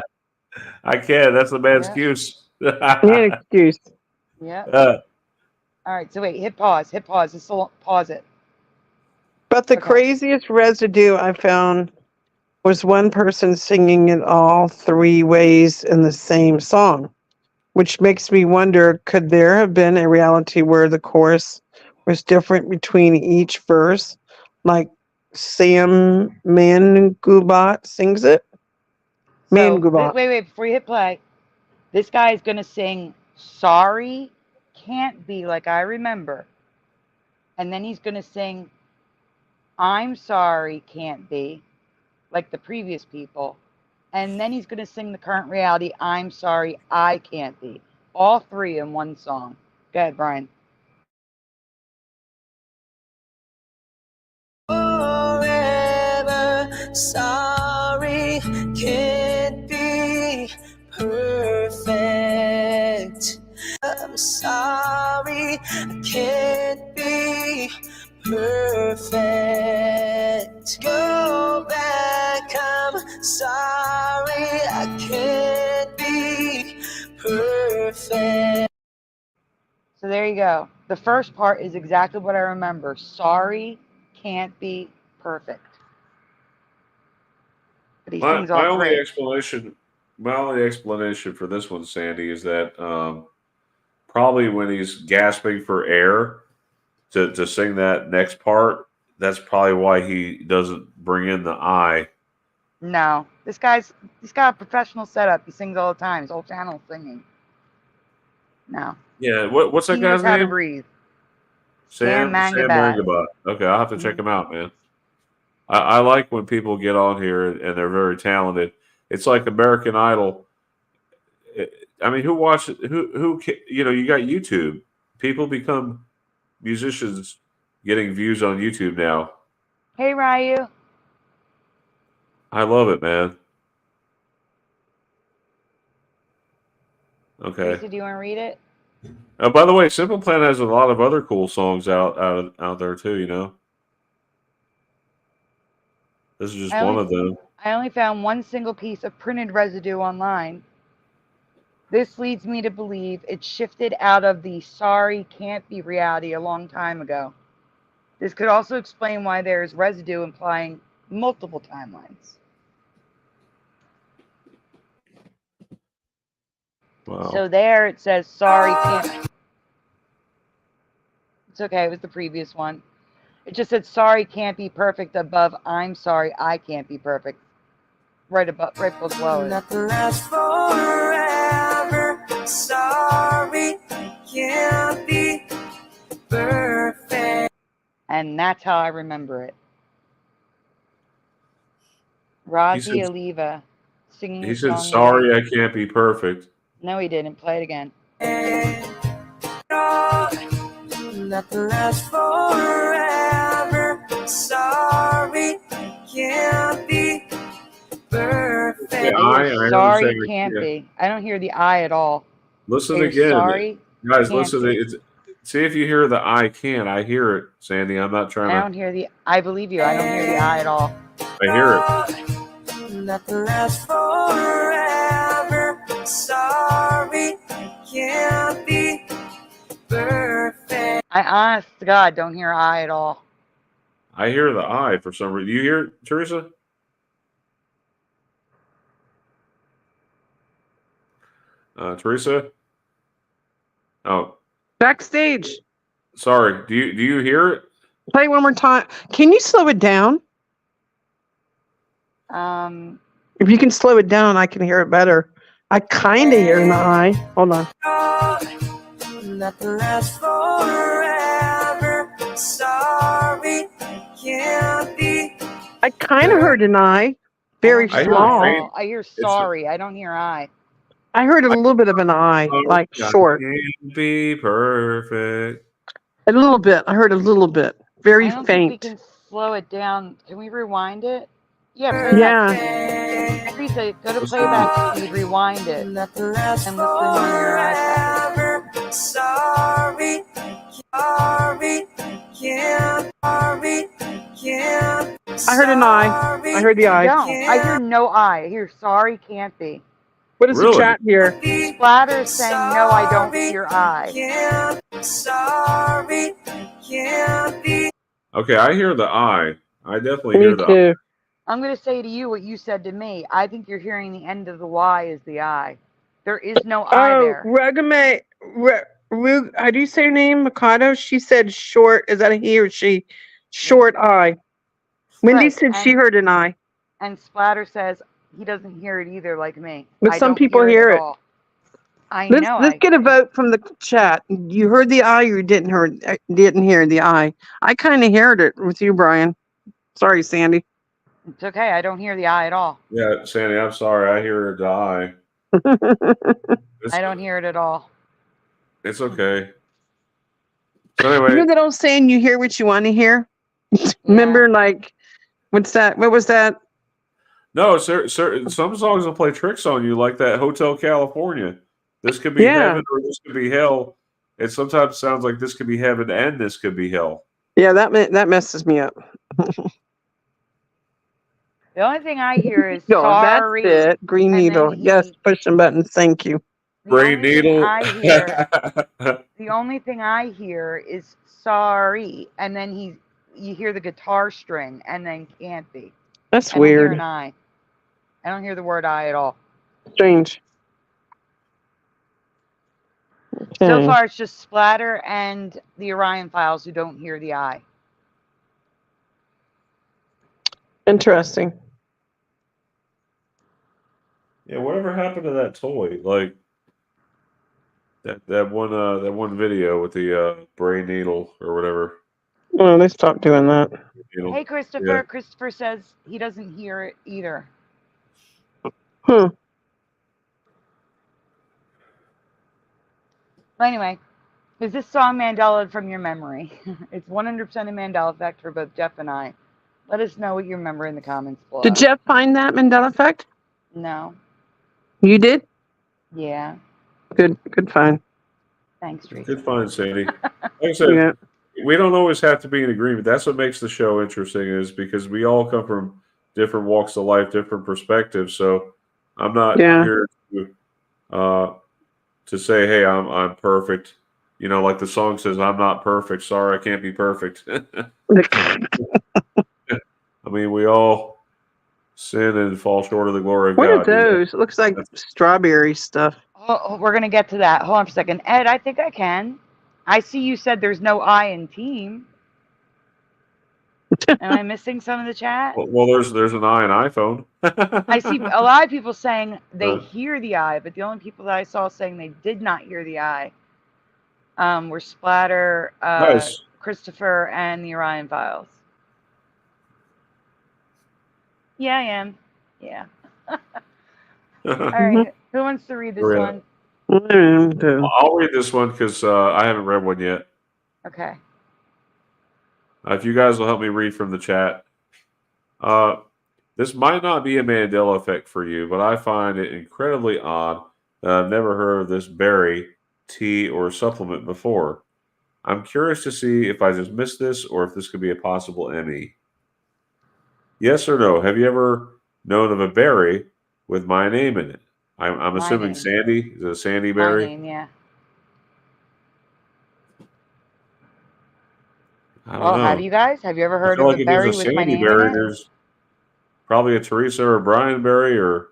I can. That's the man's excuse. Man excuse. Yeah. All right. So wait. Hit pause. Hit pause. Just pause it. But the Okay. craziest residue I found was one person singing it all three ways in the same song, which makes me wonder, could there have been a reality where the chorus was different between each verse, like Sam Mangubat sings it? So, Mangubat. wait, before you hit play, this guy is going to sing Sorry Can't Be Like I Remember. And then he's going to sing I'm Sorry Can't Be like the previous people. And then he's going to sing the current reality I'm Sorry I Can't Be. All three in one song. Go ahead, Brian. Forever sorry can't be perfect. I'm sorry I can't be perfect. Go back, I'm sorry I can't be perfect. So there you go. The first part is exactly what I remember. Sorry can't be perfect. But he sings My all only three. explanation for this one, Sandy, is that probably when he's gasping for air to sing that next part, that's probably why he doesn't bring in the I. No, he's got a professional setup. He sings all the time. His whole channel is singing. No, Yeah, what's that he knows guy's how to name? breathe. Sam Mangabat. Mangabat. Okay, I'll have to check him out, man. I like when people get on here and they're very talented. It's like American Idol. I mean, who watches? You got YouTube. People become musicians getting views on YouTube now. Hey, Ryu. I love it, man. Okay. Teresa, do you want to read it? By the way, Simple Plan has a lot of other cool songs out there too. This is just one of them. I only found one single piece of printed residue online. This leads me to believe it shifted out of the sorry can't be reality a long time ago. This could also explain why there is residue implying multiple timelines. Wow. So there it says sorry can't. It's okay, it was the previous one. It just said sorry can't be perfect above I'm sorry I can't be perfect. Right below it. Nothing lasts forever. Sorry, can't be perfect. And that's how I remember it. Razi Aliva singing He a said, song. "Sorry, I can't be perfect." No, he didn't. Play it again. Nothing lasts forever. Sorry, can't be perfect. Sorry can't be. I don't hear the I at all. Listen again. Sorry, guys, listen. See if you hear the I can. I hear it, Sandy. I'm not trying to. I don't hear the. I believe you. I don't hear the I at all. I hear it. Nothing lasts forever. Sorry, can't be perfect. I honest to God don't hear I at all. I hear the I for some reason. You hear it, Teresa? Teresa? Oh. Backstage. Sorry. Do you hear it? Play one more time. Can you slow it down? If you can slow it down, I can hear it better. I kind of hear an I. Hold on. Nothing lasts forever. Sorry, can't be. I kind of heard an I. Very small. I hear sorry. I don't hear I. I heard a little bit of an I, like short. Can't be perfect. A little bit. I heard a little bit. Very I don't faint. think we can slow it down. Can we rewind it? Yeah, playback. Teresa, go to playback speed, rewind it, and listen on your iPad. Sorry, can't. I heard an I. I heard the I. No, I hear no I. I hear sorry can't be. What does the chat hear? Splatter is saying no, I don't hear I. Sorry, can't be. Okay, I hear the I. I definitely Me hear the I. too. I'm going to say to you what you said to me. I think you're hearing the end of the Y is the I. There is no I Oh, there. Rugame, how do you say her name? Mikado? She said short. Is that a he or she? Short I. Wendy Right, said she heard an I. And Splatter says he doesn't hear it either, like me. But I some don't people hear hear at it. all. I Let's know. get a vote from the chat. You heard the I or you didn't hear the I? I kind of heard it with you, Brian. Sorry, Sandy. It's okay. I don't hear the I at all. Yeah, Sandy, I'm sorry. I hear the I. I don't hear it at all. It's okay. So You anyway, know that old saying, you hear what you want to hear? Remember, like, what's that? What was that? no, certain some songs will play tricks on you, like that Hotel California. This could be heaven or this could be hell. It sometimes sounds like this could be heaven and this could be hell. Yeah, that messes me up. The only thing I hear is No, sorry. that's it. Green needle. Yes, pushing buttons. Thank you. Green needle. The only thing I hear is sorry, and then you hear the guitar string, and then can't be. That's I don't hear weird. an I. I don't hear the word I at all. Strange. Okay. So far, it's just Splatter and the Orion Files who don't hear the I. Interesting. Yeah, whatever happened to that toy? Like that one video with the brain needle or whatever. Well, they stopped doing that. Hey, Christopher. Yeah. Christopher says he doesn't hear it either. But anyway, is this song Mandela from your memory? It's 100% a Mandela effect for both Jeff and I. Let us know what you remember in the comments below. Did Jeff find that Mandela effect? No. You did? Yeah. Good find. Thanks, Teresa. Good find, Sandy. Like I said, we don't always have to be in agreement. That's what makes the show interesting, is because we all come from different walks of life, different perspectives. So I'm not here to say, hey, I'm perfect. You know, like the song says, I'm not perfect. Sorry, I can't be perfect. I mean, we all sin and fall short of the glory of God. What are those? It looks like strawberry stuff. Oh, we're going to get to that. Hold on for a second. Ed, I think I can. I see you said there's no I in team. Am I missing some of the chat? Well, there's an I in iPhone. I see a lot of people saying they hear the I, but the only people that I saw saying they did not hear the I were Splatter, Nice. Christopher, and the Orion Files. Yeah, I am. Yeah. All right. Who wants to read this one? I'll read this one because I haven't read one yet. Okay. If you guys will help me read from the chat. This might not be a Mandela effect for you, but I find it incredibly odd that I've never heard of this berry, tea, or supplement before. I'm curious to see if I just missed this or if this could be a possible ME. Yes or no? Have you ever known of a berry with my name in it? I'm assuming Sandy. Is it a Sandy berry? My name, yeah. I don't know. Have you guys? Have you ever heard I feel of like a if there's berry a with Sandy my name berry, in it? there's probably a Teresa or a Brian berry, or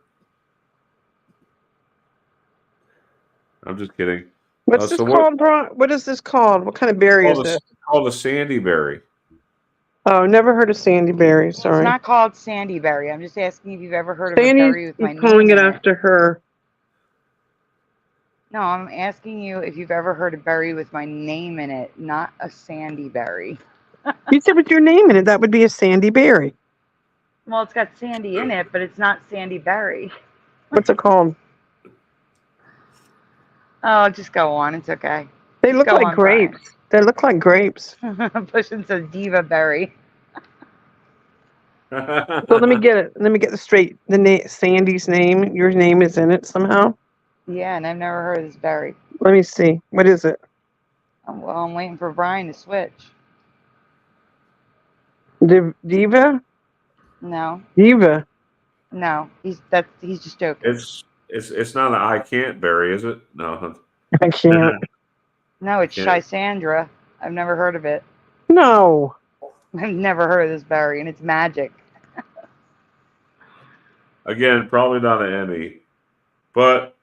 I'm just kidding. What's this called, What is this called? What kind of berry is this? It's called a Sandy berry. Oh, never heard of Sandy berry. Sorry. It's not called Sandy berry. I'm just asking if you've ever heard of Sandy, a berry with my name calling in it it. after her. No, I'm asking you if you've ever heard a berry with my name in it, not a Sandy berry. You said with your name in it, that would be a Sandy berry. Well, it's got Sandy in it, but it's not Sandy berry. What's it called? Oh, just go on. It's okay. They look like grapes. They look like grapes. Pushing says Diva berry. So let me get it. Let me get the straight. Sandy's name. Your name is in it somehow. Yeah, and I've never heard of this berry. Let me see. What is it? Well, I'm waiting for Brian to switch. Diva? No. Diva. No, he's just joking. It's not an I can't berry, is it? No. I can't. No, it's Shysandra. I've never heard of it. No. I've never heard of this berry, and it's magic. Again, probably not an Emmy, but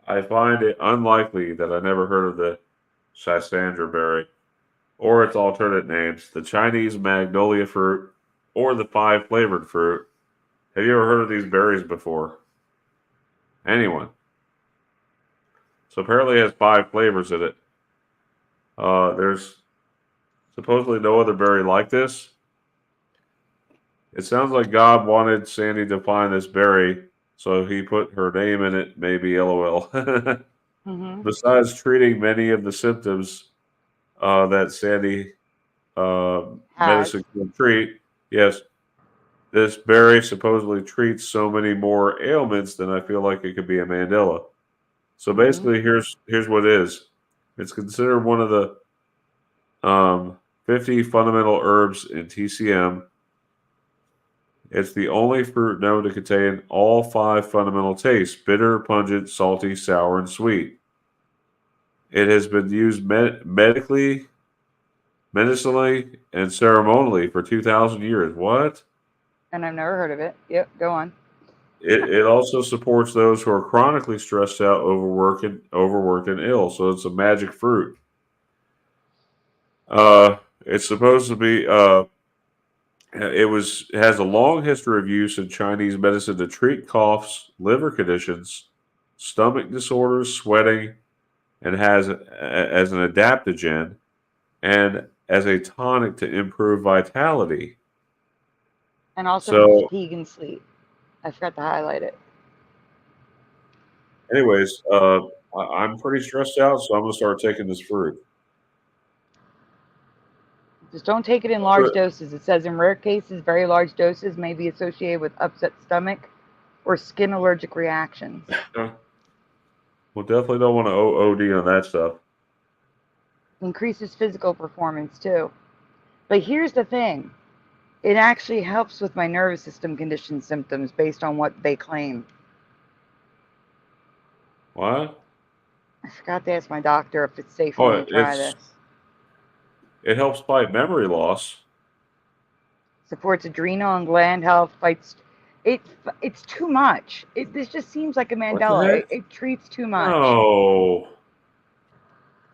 I find it unlikely that I never heard of the Schisandra berry or its alternate names, the Chinese magnolia fruit or the five flavored fruit. Have you ever heard of these berries before? Anyone? So apparently it has five flavors in it. There's supposedly no other berry like this. It sounds like God wanted Sandy to find this berry, so he put her name in it, maybe LOL. Hmm. Besides treating many of the symptoms that Sandy Has. medicine can treat, yes, this berry supposedly treats so many more ailments than I feel like it could be a Mandela. So Hmm. basically, here's what it is. It's considered one of the 50 fundamental herbs in TCM. It's the only fruit known to contain all five fundamental tastes: bitter, pungent, salty, sour, and sweet. It has been used medically, medicinally, and ceremonially for 2,000 years. What? And I've never heard of it. Yep, go on. It also supports those who are chronically stressed out, overworked, and ill. So it's a magic fruit. It's supposed to be. It has a long history of use in Chinese medicine to treat coughs, liver conditions, stomach disorders, sweating, and has as an adaptogen and as a tonic to improve vitality. And also for So, fatigue and sleep. I forgot to highlight it. anyways, I'm pretty stressed out, so I'm gonna start taking this fruit. Just don't take it in large doses. It says in rare cases, very large doses may be associated with upset stomach or skin allergic reactions. Well, definitely don't want to OD on that stuff. Increases physical performance too. But here's the thing. It actually helps with my nervous system condition symptoms based on what they claim. What? I forgot to ask my doctor if it's safe for Oh, me to try this. it helps fight memory loss. Supports adrenal and gland health. Fights. It's too much. This just seems like a What the Mandela. heck? It treats too much. No.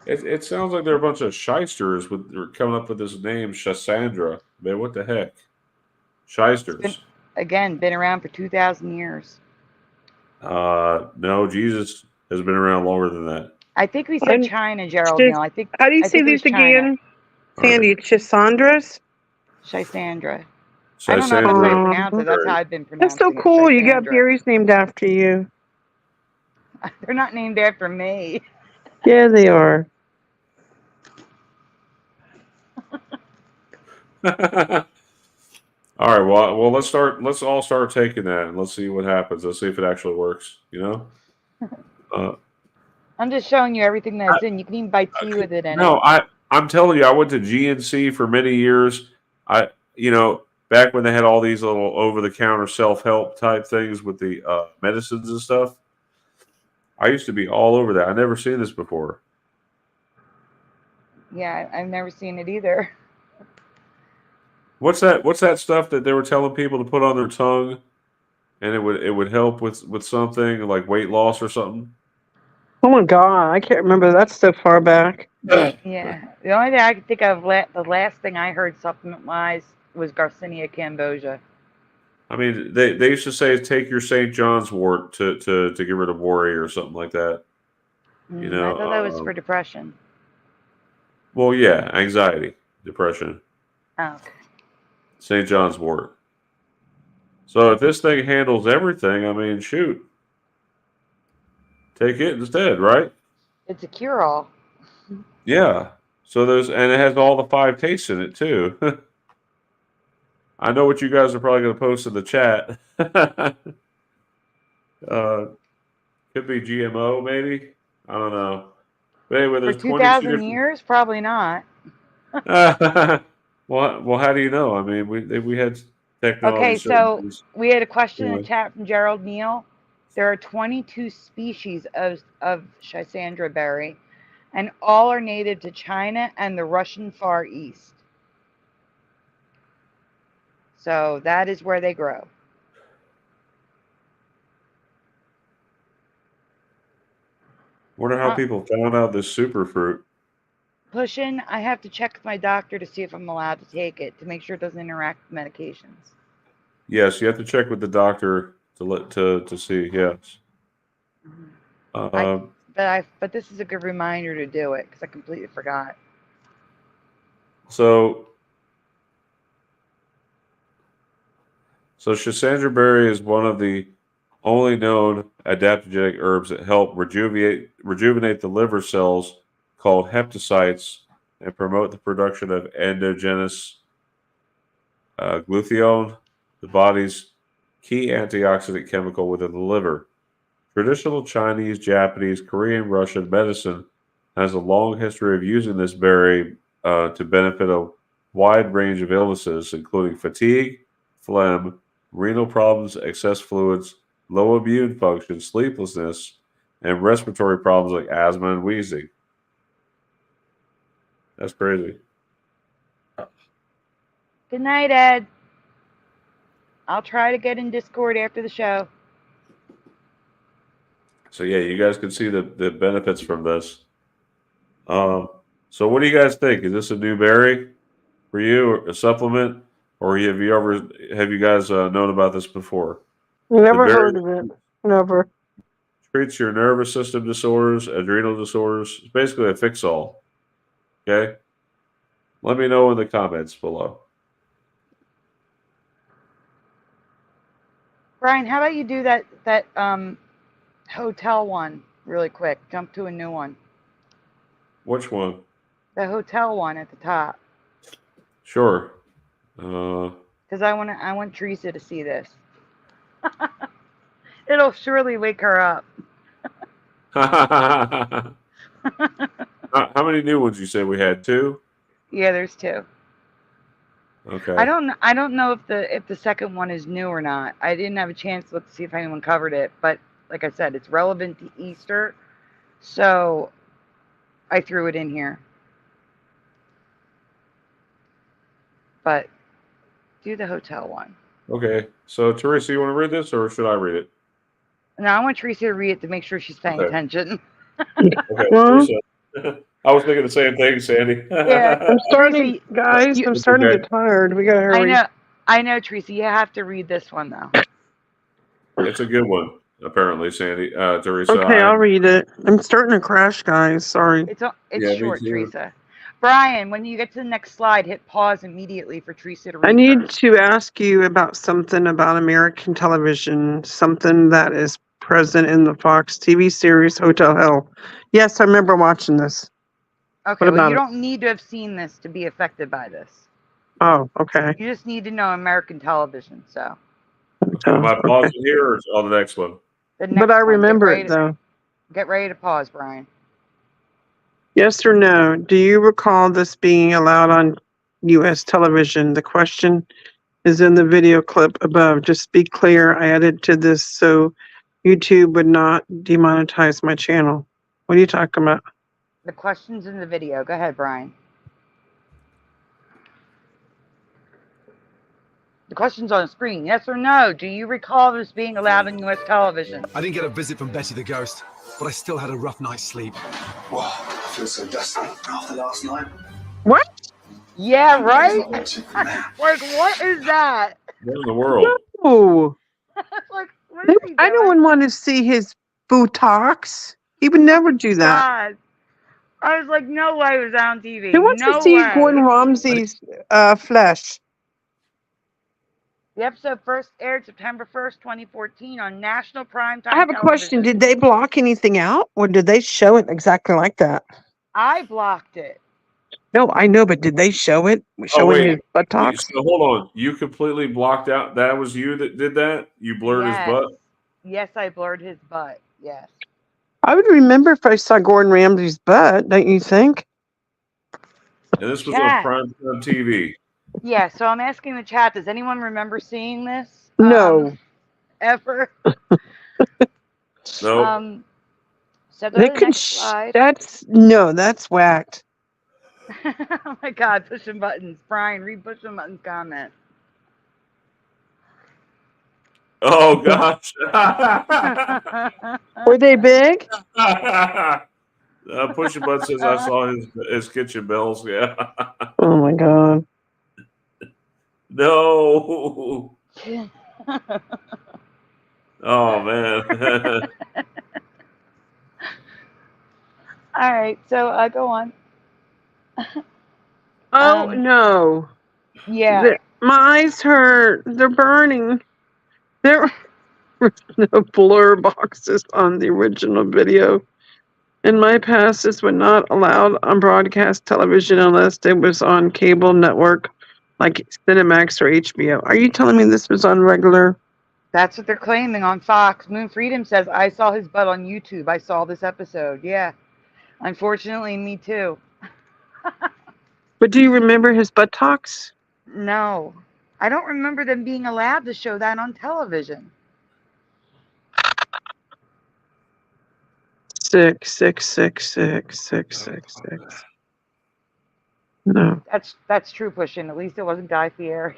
It sounds like they're a bunch of shysters they're coming up with this name, Schisandra. Man, what the heck? Shysters. Been around for 2,000 years. No, Jesus has been around longer than that. I think we said I'm China, Gerald Neal. How do you I say think it was these China. again? Sandy, Chisandras? Schisandra. I don't know how to Schisandra. pronounce it. That's how I've been That's pronouncing so cool. You got Schisandra. berries named after you. They're not named after me. Yeah, they are. All right. Well, let's start. Let's all start taking that, and let's see what happens. Let's see if it actually works. You know. I'm just showing you everything that's in. You can even buy tea with it in it. No, I'm telling you, I went to GNC for many years. Back when they had all these little over-the-counter self-help type things with the medicines and stuff. I used to be all over that. I never seen this before. Yeah, I've never seen it either. What's that? What's that stuff that they were telling people to put on their tongue, and it would help with something like weight loss or something? Oh my God, I can't remember that so far back. Yeah. The only thing I can think of, the last thing I heard supplement-wise was Garcinia cambogia. I mean, they used to say take your St. John's wort to get rid of worry or something like that. I thought that was for depression. Well, yeah, anxiety, depression. Oh, okay. St. John's wort. So if this thing handles everything, I mean, shoot. Take it instead, right? It's a cure-all. Yeah. So and it has all the five tastes in it too. I know what you guys are probably going to post in the chat. Could be GMO, maybe. I don't know. But anyway, For there's 2,000 different... years? Probably not. well, how do you know? I mean, we had technology. Okay, so we had a question in Anyway. the chat from Gerald Neal. There are 22 species of Schisandra berry, and all are native to China and the Russian Far East. So that is where they grow. Wonder how people found out this superfruit. Pushing, I have to check with my doctor to see if I'm allowed to take it to make sure it doesn't interact with medications. Yes, you have to check with the doctor to see. Yes. But this is a good reminder to do it because I completely forgot. So Schisandra berry is one of the only known adaptogenic herbs that help rejuvenate the liver cells called hepatocytes and promote the production of endogenous glutathione, the body's key antioxidant chemical within the liver. Traditional Chinese, Japanese, Korean, Russian medicine has a long history of using this berry to benefit a wide range of illnesses, including fatigue, phlegm, renal problems, excess fluids, low immune function, sleeplessness, and respiratory problems like asthma and wheezing. That's crazy. Good night, Ed. I'll try to get in Discord after the show. So yeah, you guys can see the benefits from this. So what do you guys think? Is this a new berry for you, or a supplement, or have you guys known about this before? Never heard of it. Never. Treats your nervous system disorders, adrenal disorders. It's basically a fix-all. Okay? Let me know in the comments below. Brian, how about you do that hotel one really quick? Jump to a new one. Which one? The hotel one at the top. Sure. Because I want Teresa to see this. It'll surely wake her up. How many new ones you say we had? 2? Yeah, there's 2. Okay. I don't know if the second one is new or not. I didn't have a chance to look to see if anyone covered it, but like I said, it's relevant to Easter, so I threw it in here. But do the hotel one. Okay. So Teresa, you want to read this, or should I read it? No, I want Teresa to read it to make sure she's paying attention. Okay. Teresa. I was thinking the same thing, Sandy. Yeah, I'm starting, guys. I'm starting to get tired. We gotta hurry. I know, Teresa. You have to read this one though. It's a good one, apparently, Sandy. Teresa. Okay, I'll read it. I'm starting to crash, guys. Sorry. It's short, Teresa. Brian, when you get to the next slide, hit pause immediately for Teresa to read. I need to ask you about something about American television, something that is present in the Fauqes TV series Hotel Hell. Yes, I remember watching this. Okay, well, you don't need to have seen this to be affected by this. Oh, okay. You just need to know American television, so. Am I pausing here or on the next one? But I remember it, though. Get ready to pause, Brian. Yes or no? Do you recall this being allowed on U.S. television? The question is in the video clip above. Just be clear, I added to this so YouTube would not demonetize my channel. What are you talking about? The question's in the video. Go ahead, Brian. The question's on the screen. Yes or no? Do you recall this being allowed on U.S. television? I didn't get a visit from Betty the Ghost, but I still had a rough night's sleep. Wow, I feel so dusty after last night. What? Yeah, right? Like, what is that? What in the world? No. Like, what is he doing? I don't want to see his buttocks. He would never do that. God. I was like, no way it was on TV. Who wants to see Gordon Ramsay's flesh? The episode first aired September 1st, 2014 on national primetime I have a question. Did they block anything out, or did they show it exactly like that? I blocked it. No, I know, but did they show it? Showing his buttocks? So hold on. You completely blocked out. That was you that did that? You blurred his butt? Yes, I blurred his butt. Yes. I would remember if I saw Gordon Ramsay's butt, don't you think? And this was on primetime TV. Yeah, so I'm asking the chat, does anyone remember seeing this? No. Ever? No. So go to the next slide. That's whacked. Oh my God, pushing buttons. Brian, read pushing buttons comment. Oh gosh. Were they big? Push a button says I saw his kitchen bells. Yeah. Oh my god. No. Oh man. All right, so go on. Oh no. Yeah. My eyes hurt. They're burning. There were no blur boxes on the original video. In my past, this was not allowed on broadcast television unless it was on cable network like Cinemax or HBO. Are you telling me this was on regular? That's what they're claiming on Fox. Moon Freedom says, I saw his butt on YouTube. I saw this episode. Yeah. Unfortunately, me too. But do you remember his buttocks? No. I don't remember them being allowed to show that on television. 6666666. No. That's true, Pushing. At least it wasn't Guy Fieri.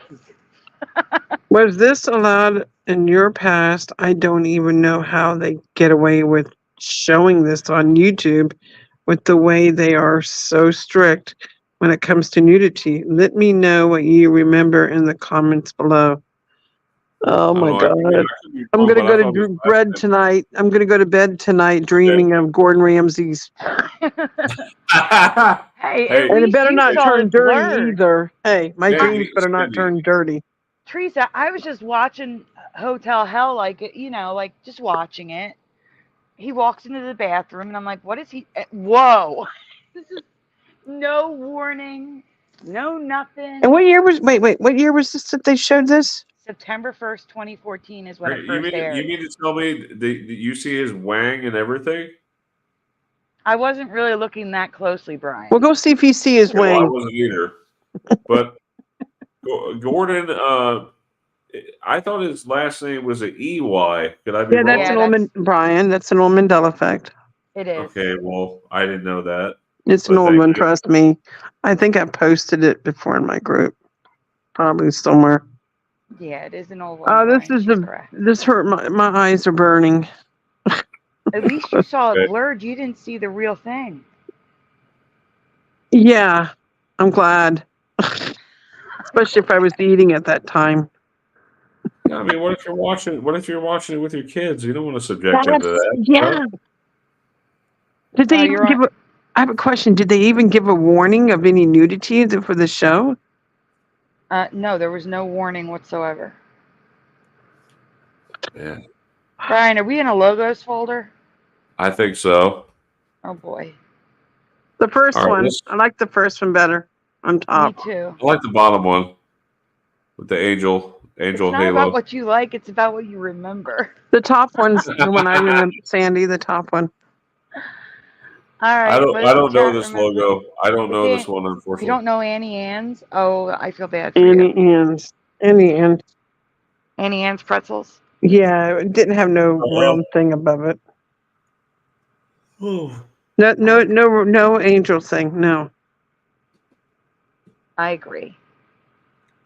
Was this allowed in your past? I don't even know how they get away with showing this on YouTube with the way they are so strict when it comes to nudity. Let me know what you remember in the comments below. Oh my God. I'm going to go to bed tonight. I'm going to go to bed tonight dreaming of Gordon Ramsay's. Hey, And it better not turn dirty blurred. either. Hey, my dreams better not turn dirty. Teresa, I was just watching Hotel Hell, like just watching it. He walks into the bathroom, and I'm like, "What is he? Whoa! This is no warning, no nothing." And what year was? Wait. What year was this that they showed this? September 1st, 2014 is when it You first aired. mean to tell me you see his wang and everything? I wasn't really looking that closely, Brian. We'll go see if he sees his wang. Well, I wasn't either. But Gordon, I thought his last name was an EY. Could I be wrong? That's an old Brian. That's an old Mandela effect. It is. Okay, well, I didn't know that. It's an old one, trust me. I think I posted it before in my group. Probably somewhere. Yeah, it is an old one. This hurt. My eyes are burning. At least you saw it blurred. You didn't see the real thing. Yeah, I'm glad. Especially if I was eating at that time. I mean, what if you're watching it with your kids? You don't want to subject them to that. Yeah. Did they even give I have a question. Did they even give a warning of any nudity for the show? No, there was no warning whatsoever. Yeah. Brian, are we in a logos folder? I think so. Oh boy. The first one. I like the first one better on top. Me too. I like the bottom one with the angel It's not halo. about what you like, it's about what you remember. The top one's the one I remember, Sandy, the top one. All right. I don't know this logo. I don't know this one, unfortunately. You don't know Annie Ann's? Oh, I feel bad for you. Annie Ann's. Annie Ann's pretzels? Yeah, it didn't have no round thing above it. No angel thing, no. I agree.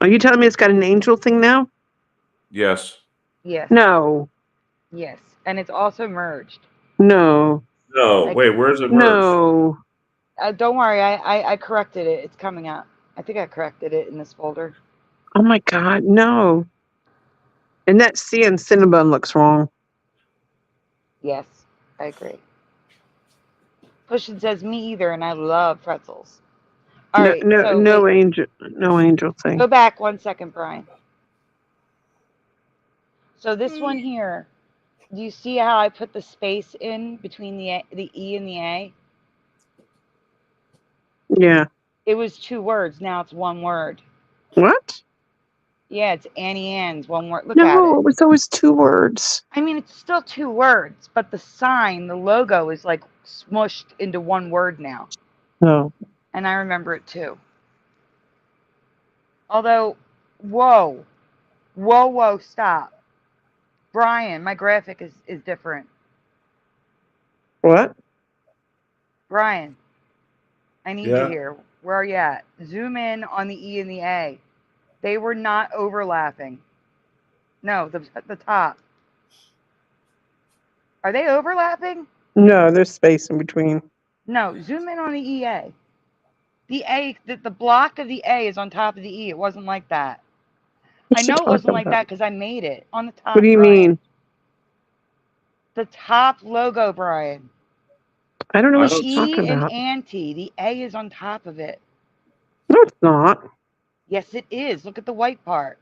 Are you telling me it's got an angel thing now? Yes. Yes. No. Yes. And it's also merged. No. No. Wait, where's it merged? No. Don't worry, I corrected it. It's coming out. I think I corrected it in this folder. Oh my God, no. And that C in Cinnabon looks wrong. Yes, I agree. Pushin says me either, and I love pretzels. All right. No angel thing. Go back 1 second, Brian. So this one here, do you see how I put the space in between the E and the A? Yeah. It was 2 words. Now it's 1 word. What? Yeah, it's Annie Ann's 1 word. Look at it. No, it was always 2 words. I mean, it's still 2 words, but the sign, the logo is like smushed into 1 word now. No. And I remember it too. Although, whoa, stop. Brian, my graphic is different. What? Brian, I need you here. Where are you at? Zoom in on the E and the A. They were not overlapping. No, the top. Are they overlapping? No, there's space in between. No, zoom in on the EA. The block of the A is on top of the E. It wasn't like that. What I you know it wasn't talking like about? that because I made it on the top. What do you Brian. mean? The top logo, Brian. I don't know I what don't- you're E talking and about. anti. The A is on top of it. No, it's not. Yes, it is. Look at the white part.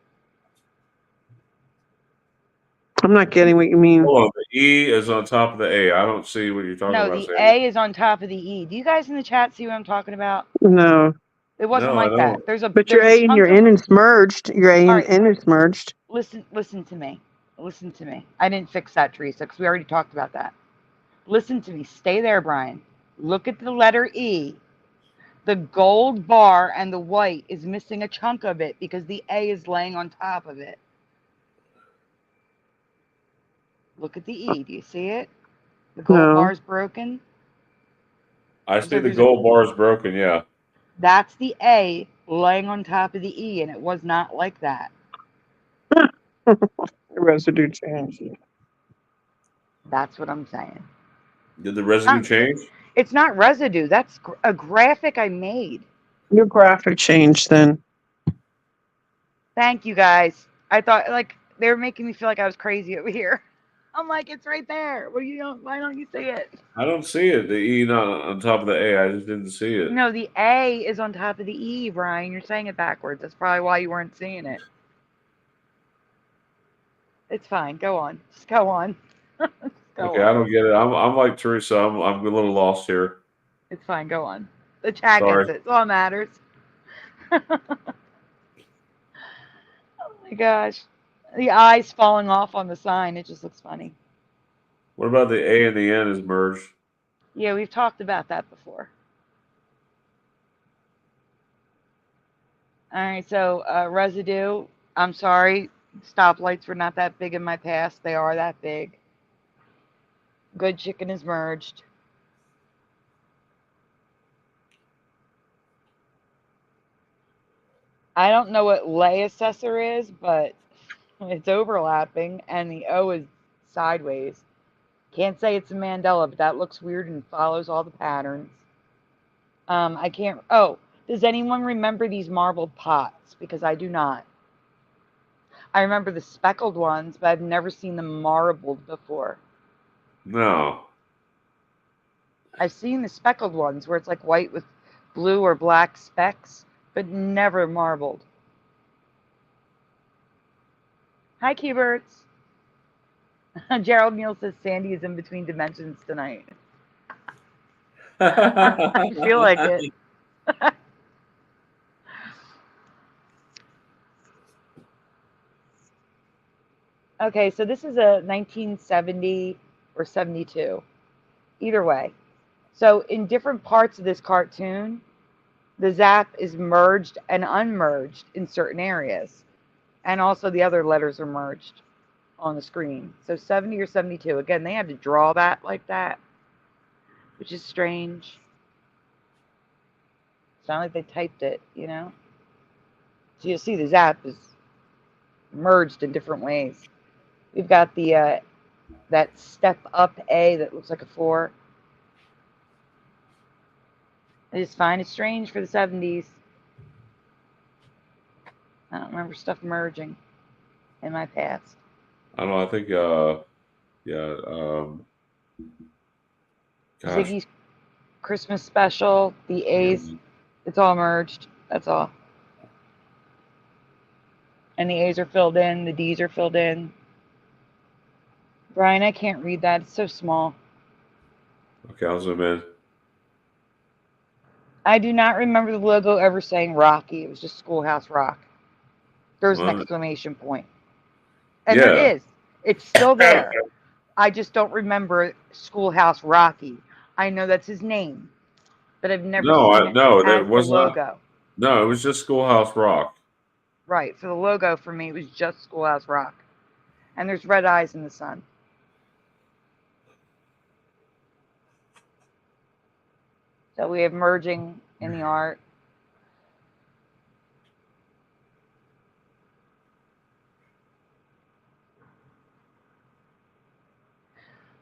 I'm not getting what you mean. Hold on. The E is on top of the A. I don't see what you're talking No, about, the Sandy. A is on top of the E. Do you guys in the chat see what I'm talking about? No. It wasn't No, I like that. don't. But your There's a A and your chunk of. N is merged. Your A All and right. N is merged. Listen to me. Listen to me. I didn't fix that, Teresa, because we already talked about that. Listen to me. Stay there, Brian. Look at the letter E. The gold bar and the white is missing a chunk of it because the A is laying on top of it. Look at the E. Do you see it? The gold No. bar is broken. I So see the there's gold bar is broken, yeah. That's the A laying on top of the E, and it was not like that. The residue changed. That's what I'm saying. Did the residue change? It's not residue. That's a graphic I made. Your graphic changed then. Thank you, guys. I thought, like, they were making me feel like I was crazy over here. I'm like, it's right there. Why don't you see it? I don't see it. The E not on top of the A. I just didn't see it. No, the A is on top of the E, Brian. You're saying it backwards. That's probably why you weren't seeing it. It's fine. Go on. Just go on. Okay, I don't get it. I'm like Teresa. I'm a little lost here. It's fine. Go on. The chat Sorry. gets it. It's all that matters. Oh my gosh. The eyes falling off on the sign. It just looks funny. What about the A and the N is merged? Yeah, we've talked about that before. All right, so residue. I'm sorry. Stoplights were not that big in my past. They are that big. Good chicken is merged. I don't know what lay assessor is, but it's overlapping, and the O is sideways. Can't say it's a Mandela, but that looks weird and follows all the patterns. I can't. Oh, does anyone remember these marbled pots? Because I do not. I remember the speckled ones, but I've never seen them marbled before. No. I've seen the speckled ones where it's like white with blue or black specks, but never marbled. Hi, Keybirds. Gerald Neal says Sandy is in between dimensions tonight. I feel like it. Okay, so this is a 1970 or 72. Either way. So in different parts of this cartoon, the zap is merged and unmerged in certain areas. And also the other letters are merged on the screen. So 70 or 72. Again, they had to draw that like that, which is strange. It's not like they typed it, you know? So you'll see the zap is merged in different ways. We've got the that step up A that looks like a 4. I just find it strange for the 70s. I don't remember stuff merging in my past. I don't know. I think, yeah. Gosh. Ziggy's Christmas special, the A's, it's all merged. That's all. And the A's are filled in, the D's are filled in. Brian, I can't read that. It's so small. Okay, I'll zoom in. I do not remember the logo ever saying Rocky. It was just Schoolhouse Rock. There's an exclamation point. And there is. It's still there. I just don't remember Schoolhouse Rocky. I know that's his name, but I've never seen it as the logo. No, it was just Schoolhouse Rock. Right. For the logo, for me, it was just Schoolhouse Rock. And there's red eyes in the sun. So we have merging in the art.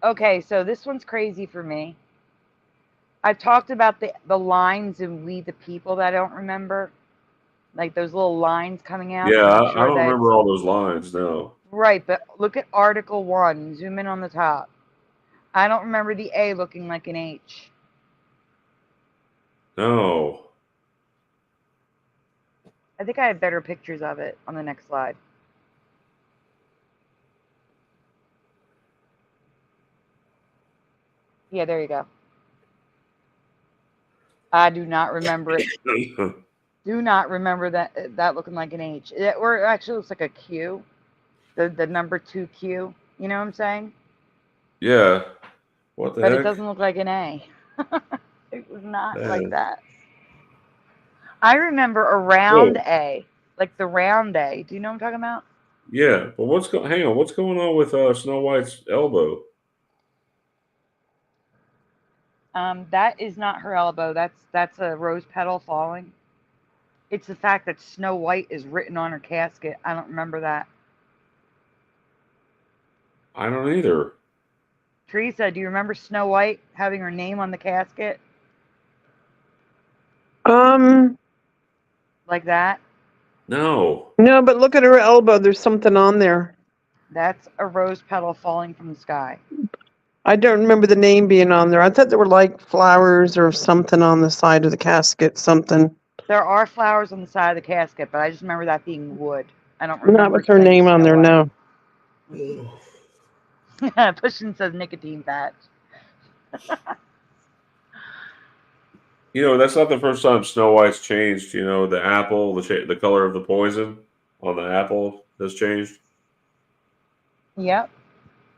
Okay, so this one's crazy for me. I've talked about the lines in We the People that I don't remember. Like those little lines coming out. Yeah, I'm not I sure don't that remember all those lines. No. right, but look at Article 1. Zoom in on the top. I don't remember the A looking like an H. No. I think I have better pictures of it on the next slide. Yeah, there you go. I do not remember it. Do not remember that looking like an H. Or it actually looks like a Q. The number 2Q. You know what I'm saying? Yeah. What the But heck? it doesn't look like an A. It was not like Man. that. I remember a round A. Like the round A. Do you know what I'm talking about? Yeah, but hang on, what's going on with Snow White's elbow? That is not her elbow. That's a rose petal falling. It's the fact that Snow White is written on her casket. I don't remember that. I don't either. Teresa, do you remember Snow White having her name on the casket? Like that? No. No, but look at her elbow. There's something on there. That's a rose petal falling from the sky. I don't remember the name being on there. I thought there were like flowers or something on the side of the casket, something. There are flowers on the side of the casket, but I just remember that being wood. I don't remember Not with it her saying name on Snow there, White. no. Pushing says nicotine patch. That's not the first time Snow White's changed. The apple, the color of the poison on the apple has changed. Yep.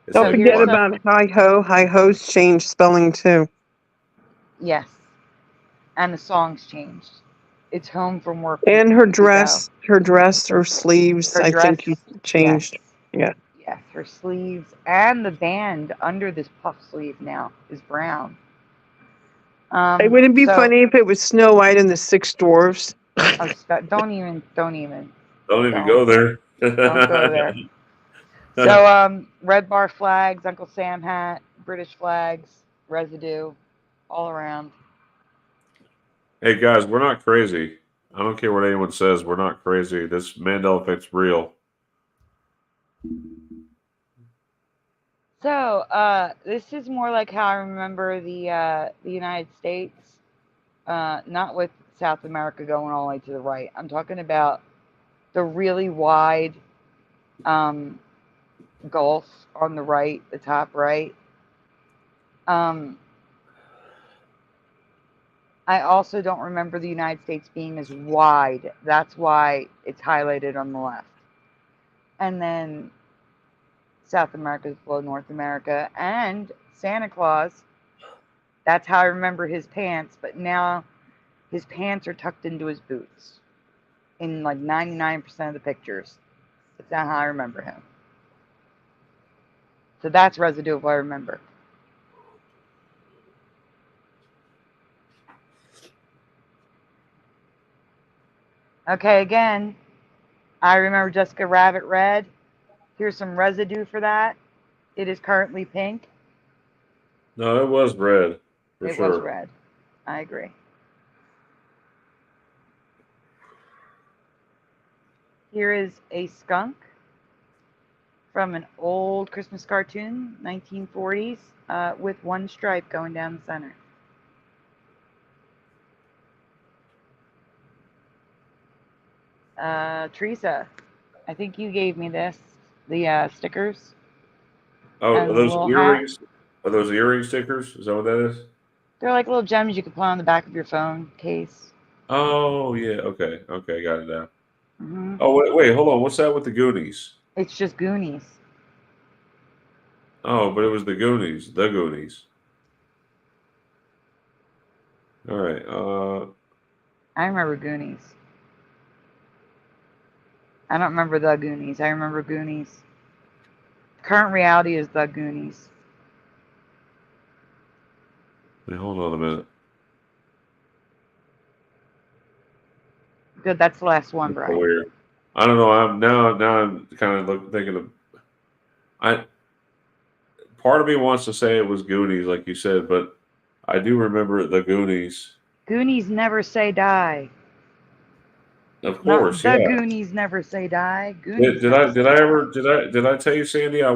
It's Don't like forget one. about hi ho. Hi ho's changed spelling too. Yes. And the song's changed. It's home from work. And her 50 years ago. dress, her sleeves, Her I dress, think you changed. yes. Yes, her sleeves and the band under this puff sleeve now is brown. It wouldn't be So, funny if it was Snow White and the Six Dwarfs. oh, don't even. Don't even go there. Don't go there. So, red bar flags, Uncle Sam hat, British flags, residue, all around. Hey guys, we're not crazy. I don't care what anyone says. We're not crazy. This Mandela effect's real. So, this is more like how I remember the United States, not with South America going all the way to the right. I'm talking about the really wide Gulf on the right, the top right. I also don't remember the United States being as wide. That's why it's highlighted on the left. And then South America is below North America. And Santa Claus, that's how I remember his pants. But now his pants are tucked into his boots in like 99% of the pictures. That's not how I remember him. So that's residue of what I remember. Okay, again, I remember Jessica Rabbit red. Here's some residue for that. It is currently pink. No, it was red. It was red. I agree. Here is a skunk from an old Christmas cartoon, 1940s, with one stripe going down the center. Teresa, I think you gave me this, the stickers. Oh, and are the those little earrings? hat. Are those earring stickers? Is that what that is? They're like little gems you could put on the back of your phone case. Oh, yeah. Okay. Okay. Got it now. Mm-hmm. Oh, wait. Hold on. What's that with the Goonies? It's just Goonies. Oh, but it was the Goonies. The Goonies. All right. I remember Goonies. I don't remember The Goonies. I remember Goonies. Current reality is The Goonies. Wait, hold on a minute. Good, that's the last one, Brian. Weird. I don't know. I'm kind of thinking of. part of me wants to say it was Goonies, like you said, but I do remember the Goonies. Goonies never say die. Of Not course, the yeah. Goonies never say die. Goonies Did never I say die. did I tell you, Sandy? I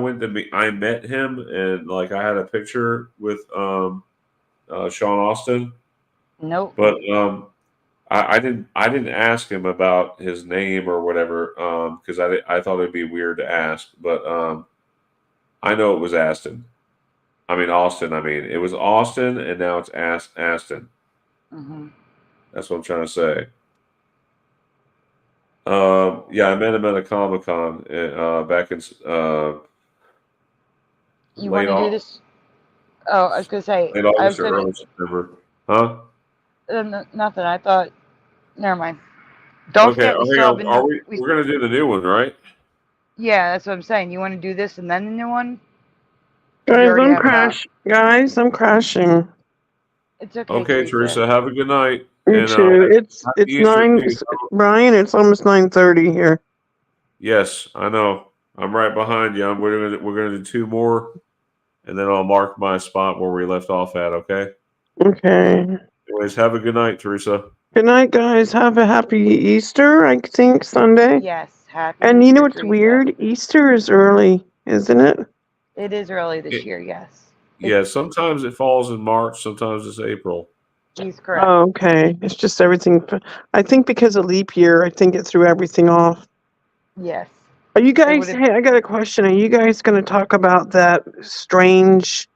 met him and like I had a picture with Sean Austin, Nope. but I didn't ask him about his name or whatever because I thought it'd be weird to ask, but I know it was Aston. I mean Austin. I mean it was Austin, and now it's Aston. Hmm. That's what I'm trying to say. Yeah, I met him at a Comic Con back in You want late to do August, this? Oh, I was gonna say. late I August was or gonna. early September. Huh? Nothing. I thought. Never mind. Don't Okay. forget, we still Okay. have a Are new. we? We're gonna do the new one, right? Yeah, that's what I'm saying. You want to do this and then the new one? You Guys, already have it up. I'm crashing. It's okay, Okay, Teresa. Teresa. Have a good night, You and too. happy It's Easter to 9, you. Brian, it's almost 9:30 here. Yes, I know. I'm right behind you. We're gonna do two more, and then I'll mark my spot where we left off at. Okay. Okay. Anyways, have a good night, Teresa. Good night, guys. Have a happy Easter, I think, Sunday. Yes, happy And you know Easter, what's Teresa. weird? Easter is early, isn't it? It is early this It- year, yes. yeah, sometimes it falls in March, sometimes it's April. He's correct. Oh, okay. It's just everything. I think because of leap year, I think it threw everything off. Yes. Are you guys, would've- hey, I got a question. Are you guys going to talk about that strange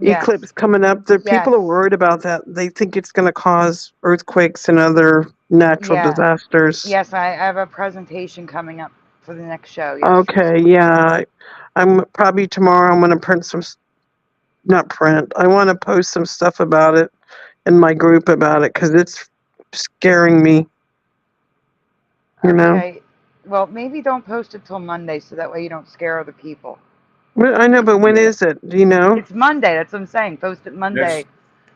Yes. eclipse coming up? The people are Yes. worried about that. They think it's going to cause earthquakes and other natural Yeah. disasters. Yes, I have a presentation coming up for the next show. Yes, Okay, Teresa. yeah. I'm probably tomorrow. I'm going to print not print. I want to post some stuff about it in my group about it because it's scaring me. You know? Okay. Well, maybe don't post it till Monday so that way you don't scare other people. Well, I know, but when is it? Do you know? It's Monday. That's what I'm saying. Post it Monday.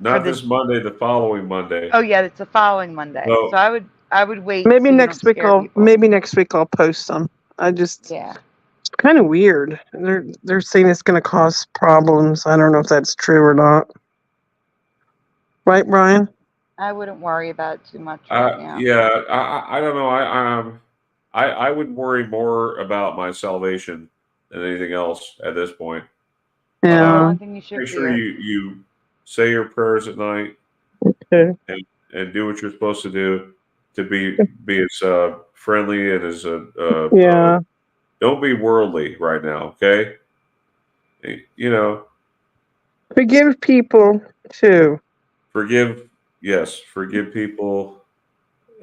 Not the- this Monday, the following Monday. Oh yeah, it's the following Monday. No. So I would wait. Maybe so you next don't week scare I'll people. maybe next week I'll post some. It's Yeah. kind of weird. They're saying it's going to cause problems. I don't know if that's true or not. Right, Brian? I wouldn't worry about it too much right now. Yeah, I don't know. I would worry more about my salvation than anything else at this point. That's the Yeah. only thing you should Make sure fear. you say your prayers at night Okay. and do what you're supposed to do to be as friendly and as Yeah. don't be worldly right now, okay? You know, Forgive people too. forgive people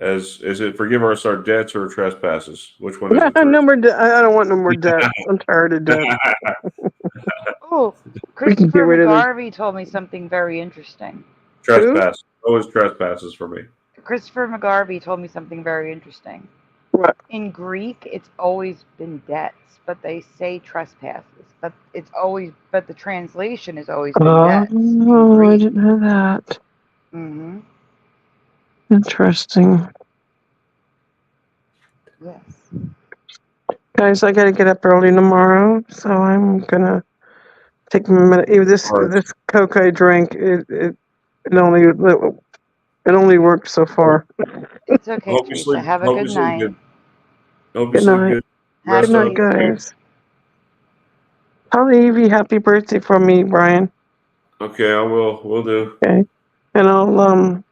as is it forgive us our debts or trespasses? Which one is it? No more. I don't want no more debt. I'm tired of debt. Oh, We can Christopher get rid of it. McGarvey told me something very interesting. Trespass. Always trespasses for me. Christopher McGarvey told me something very interesting. What? In Greek, it's always been debts, but they say trespasses. But the translation has always been debts. in Oh, I Greek. didn't know that. Mm-hmm. Interesting. Yes. Guys, I gotta get up early tomorrow, so I'm gonna take a minute. This All right. this Coke I drank, it only worked so far. It's okay, Hope you Teresa. sleep. Have a Hope you good sleep night. good. Hope you Good sleep night. good. Happy Good night, Easter. guys. Tell Evie happy birthday from me, Brian. Okay, I will. We'll do. Okay, and I'll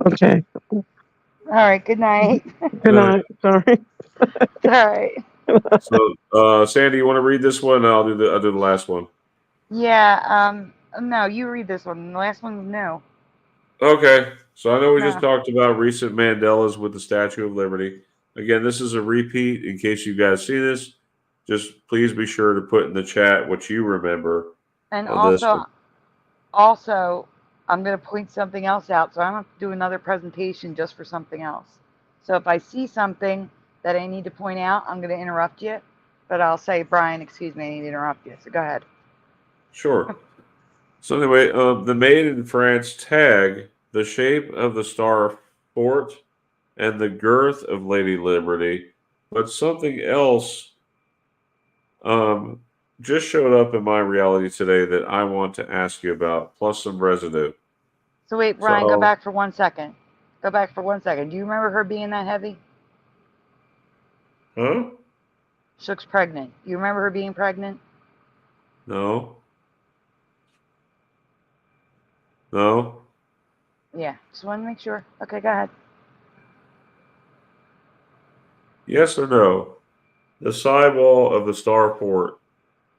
Okay. All right. Good night. Good night. Sorry. All right. So, Sandy, you want to read this one? I'll do the last one. Yeah. No, you read this one. The last one's new. Okay. So I know we just No. talked about recent Mandelas with the Statue of Liberty. Again, this is a repeat. In case you guys see this, just please be sure to put in the chat what you remember. And on this one. also, I'm going to point something else out. So I'm going to do another presentation just for something else. So if I see something that I need to point out, I'm going to interrupt you. But I'll say, Brian, excuse me, I need to interrupt you. So go ahead. Sure. So anyway, the Made in France tag, the shape of the Star Fort, and the girth of Lady Liberty, but something else just showed up in my reality today that I want to ask you about, plus some residue. So wait, Brian, go So- back for 1 second. Go back for 1 second. Do you remember her being that heavy? Huh? She looks pregnant. Do you remember her being pregnant? No. No. Yeah, just want to make sure. Okay, go ahead. Yes or no? The sidewall of the starport,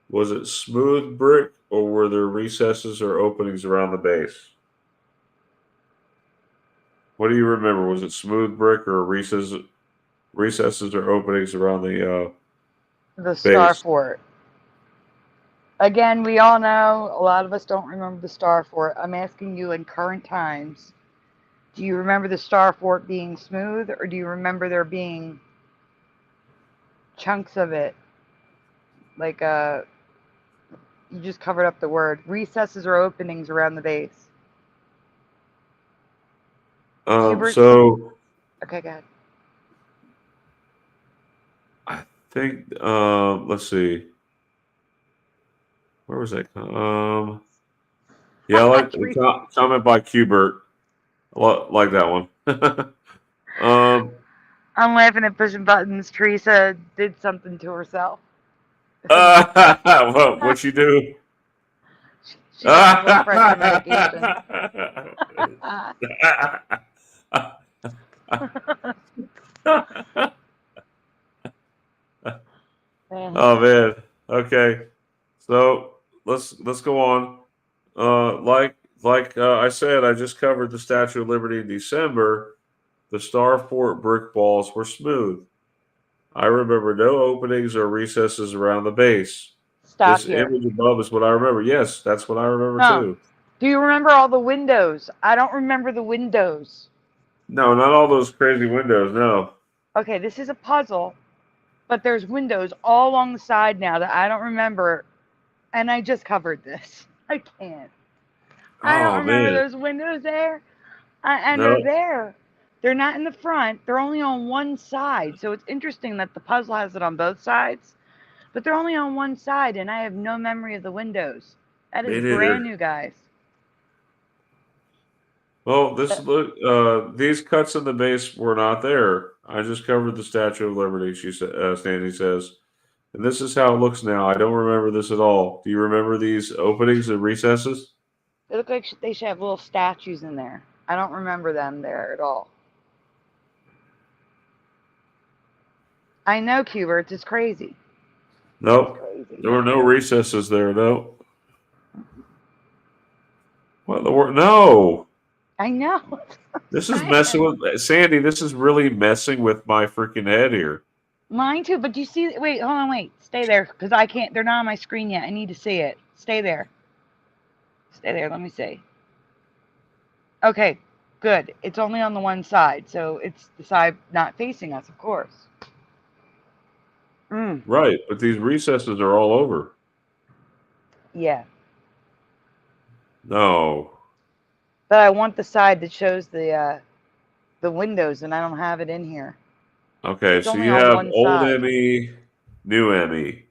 was it smooth brick or were there recesses or openings around the base? What do you remember? Was it smooth brick or recesses or openings around the The base? Starfort. Again, we all know, a lot of us don't remember the Starfort. I'm asking you in current times, do you remember the Starfort being smooth, or do you remember there being chunks of it? Like, you just covered up the word. Recesses or openings around the base. Hubert? So Okay, go ahead. I think let's see. Where was that? Yeah, I like the comment by Qbert. Like that one. I'm laughing at pushing buttons. Teresa did something to herself. What you do? She got her blood pressure medication. Oh man. Okay. So let's go on. Like I said, I just covered the Statue of Liberty in December. The Starfort brick walls were smooth. I remember no openings or recesses around the base. Stop This here. image above is what I remember. Yes, that's what I remember No. too. Do you remember all the windows? I don't remember the windows. No, not all those crazy windows. No. Okay, this is a puzzle, but there's windows all along the side now that I don't remember, and I just covered this. I can't. I don't Oh remember man. those windows there, and No. they're there. They're not in the front. They're only on one side. So it's interesting that the puzzle has it on both sides, but they're only on one side, and I have no memory of the windows. That Me is neither. brand new, guys. Well, these cuts in the base were not there. I just covered the Statue of Liberty. She said, Sandy says, and this is how it looks now. I don't remember this at all. Do you remember these openings and recesses? They look like they should have little statues in there. I don't remember them there at all. I know, Qbert, it's crazy. Nope. It's crazy. There were no recesses there. No. What in the world? No. I know. This is messing with Sandy. This is really messing with my freaking head here. Mine too, but do you see? Wait, hold on, wait. Stay there, because I can't. They're not on my screen yet. I need to see it. Stay there. Stay there. Let me see. Okay, good. It's only on the one side, so it's the side not facing us, of course. Right, but these recesses are all over. Yeah. No. But I want the side that shows the windows, and I don't have it in here. Okay, It's so only you on have one old side. ME, new ME.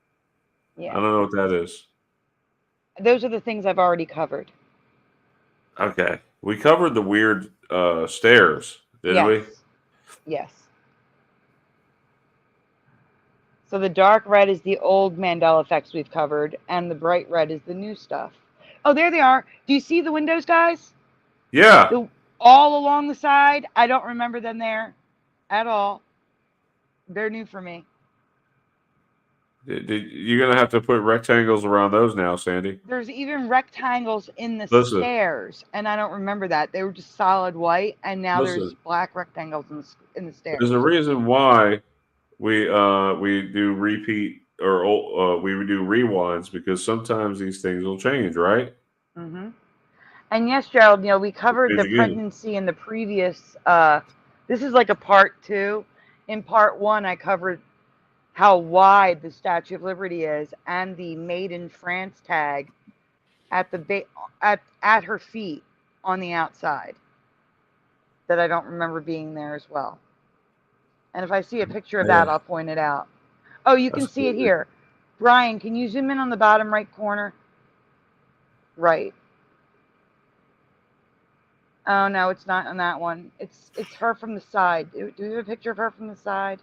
Yeah. I don't know what that is. Those are the things I've already covered. Okay. We covered the weird stairs, didn't we? Yes. So the dark red is the old Mandela effects we've covered, and the bright red is the new stuff. Oh, there they are. Do you see the windows, guys? Yeah. All along the side. I don't remember them there at all. They're new for me. You're going to have to put rectangles around those now, Sandy. There's even rectangles in the Listen. stairs, and I don't remember that. They were just solid white, and now there's black rectangles in the stairs. There's a reason why we do repeat or we do rewinds, because sometimes these things will change, right? Mm-hmm. And yes, Gerald, we covered the Again. pregnancy in the previous. This is like a part 2. In part 1, I covered how wide the Statue of Liberty is and the Made in France tag at the at her feet on the outside. That I don't remember being there as well. And if I see a picture of that, I'll point it out. Oh, you can see it here. Brian, can you zoom in on the bottom right corner? Right. Oh no, it's not on that one. It's her from the side. Do we have a picture of her from the side?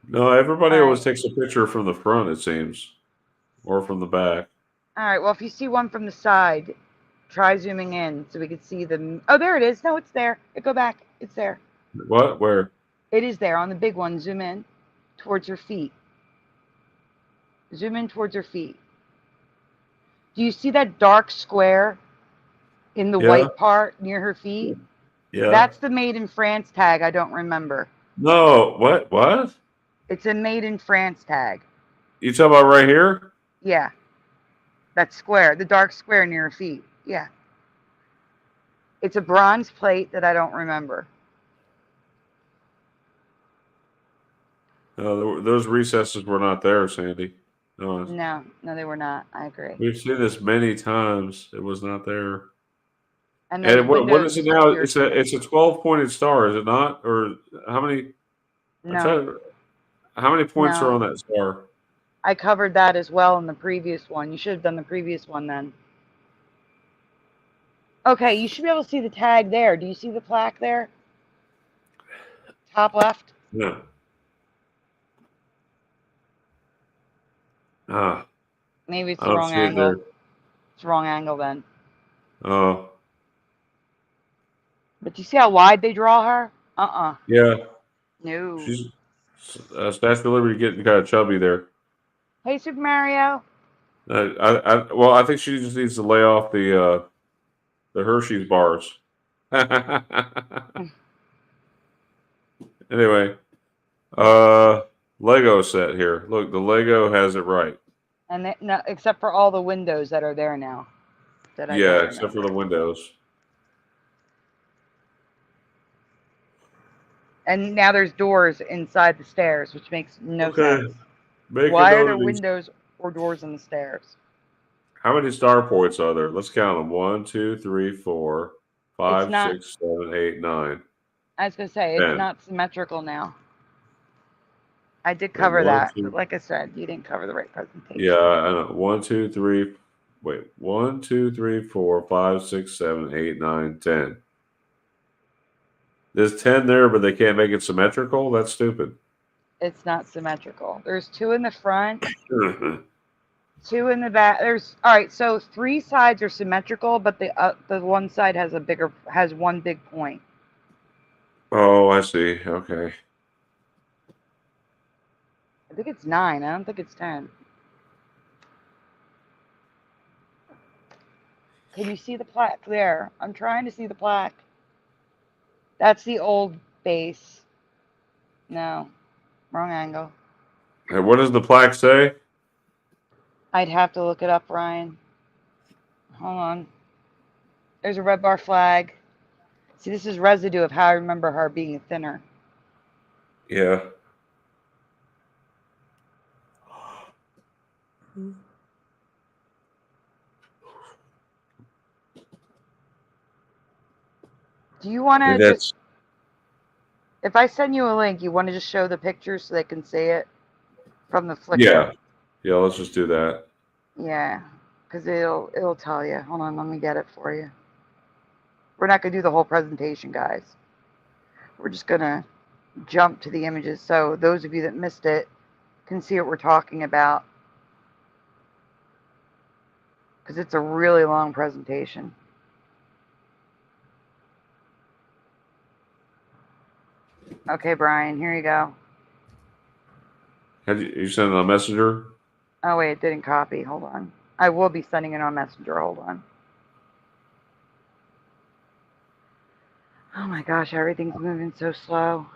No, everybody All always right. takes a picture from the front, it seems, or from the back. All right. Well, if you see one from the side, try zooming in so we can see the. Oh, there it is. No, it's there. Go back. It's there. What? Where? It is there on the big one. Zoom in towards her feet. Zoom in towards her feet. Do you see that dark square in the Yeah. white part near her feet? Yeah. That's the Made in France tag. I don't remember. No. What? What? It's a Made in France tag. You talking about right here? Yeah. That square, the dark square near her feet. Yeah. It's a bronze plate that I don't remember. No, those recesses were not there, Sandy. No, No, they were not. I agree. we've seen this many times. It was not there. And those And what is windows it now? you're It's a seeing. 12-pointed star, is it not? Or how many? No, How many points are no. on that star? I covered that as well in the previous one. You should have done the previous one then. Okay, you should be able to see the tag there. Do you see the plaque there? Top left? Yeah. Ah, Maybe it's I the don't wrong see it there. angle. It's the wrong angle then. Oh, But do you see how wide they draw her? yeah. No. She's Statue of Liberty getting kind of chubby there. Hey, Super Mario. Well, I think she just needs to lay off the Hershey's bars. Anyway, Lego set here. Look, the Lego has it right. And no, except for all the windows that are there now. That I Yeah, don't except for remember. the windows. And now there's doors inside the stairs, which makes no Okay. sense. Make Why a are note there of these. windows or doors in the stairs? How many star points are there? Let's count them. 1, 2, 3, 4, 5, not- 6, 7, 8, 9. I was going to say, it's 10. not symmetrical now. I did Wait, cover 1, that. 2. But like I said, you didn't cover the right presentation. Yeah, I know. 1, 2, 3. Wait, 1, 2, 3, 4, 5, 6, 7, 8, 9, 10. There's 10 there, but they can't make it symmetrical? That's stupid. It's not symmetrical. There's 2 in the front, 2 in the back. All right. So 3 sides are symmetrical, but the one side has one big point. Oh, I see. Okay. I think it's 9. I don't think it's 10. Can you see the plaque there? I'm trying to see the plaque. That's the old base. No, wrong angle. And what does the plaque say? I'd have to look it up, Ryan. Hold on. There's a red bar flag. See, this is residue of how I remember her being thinner. Yeah. Do you want to And just, if I send you a link, you want to just show the pictures so they can see it from the Flicr? Yeah. Yeah, let's just do that. Yeah, because it'll tell you. Hold on, let me get it for you. We're not going to do the whole presentation, guys. We're just going to jump to the images so those of you that missed it can see what we're talking about. Because it's a really long presentation. Okay, Brian, here you go. Have you sent it on Messenger? Oh, wait, it didn't copy. Hold on. I will be sending it on Messenger. Hold on. Oh my gosh, everything's moving so slow.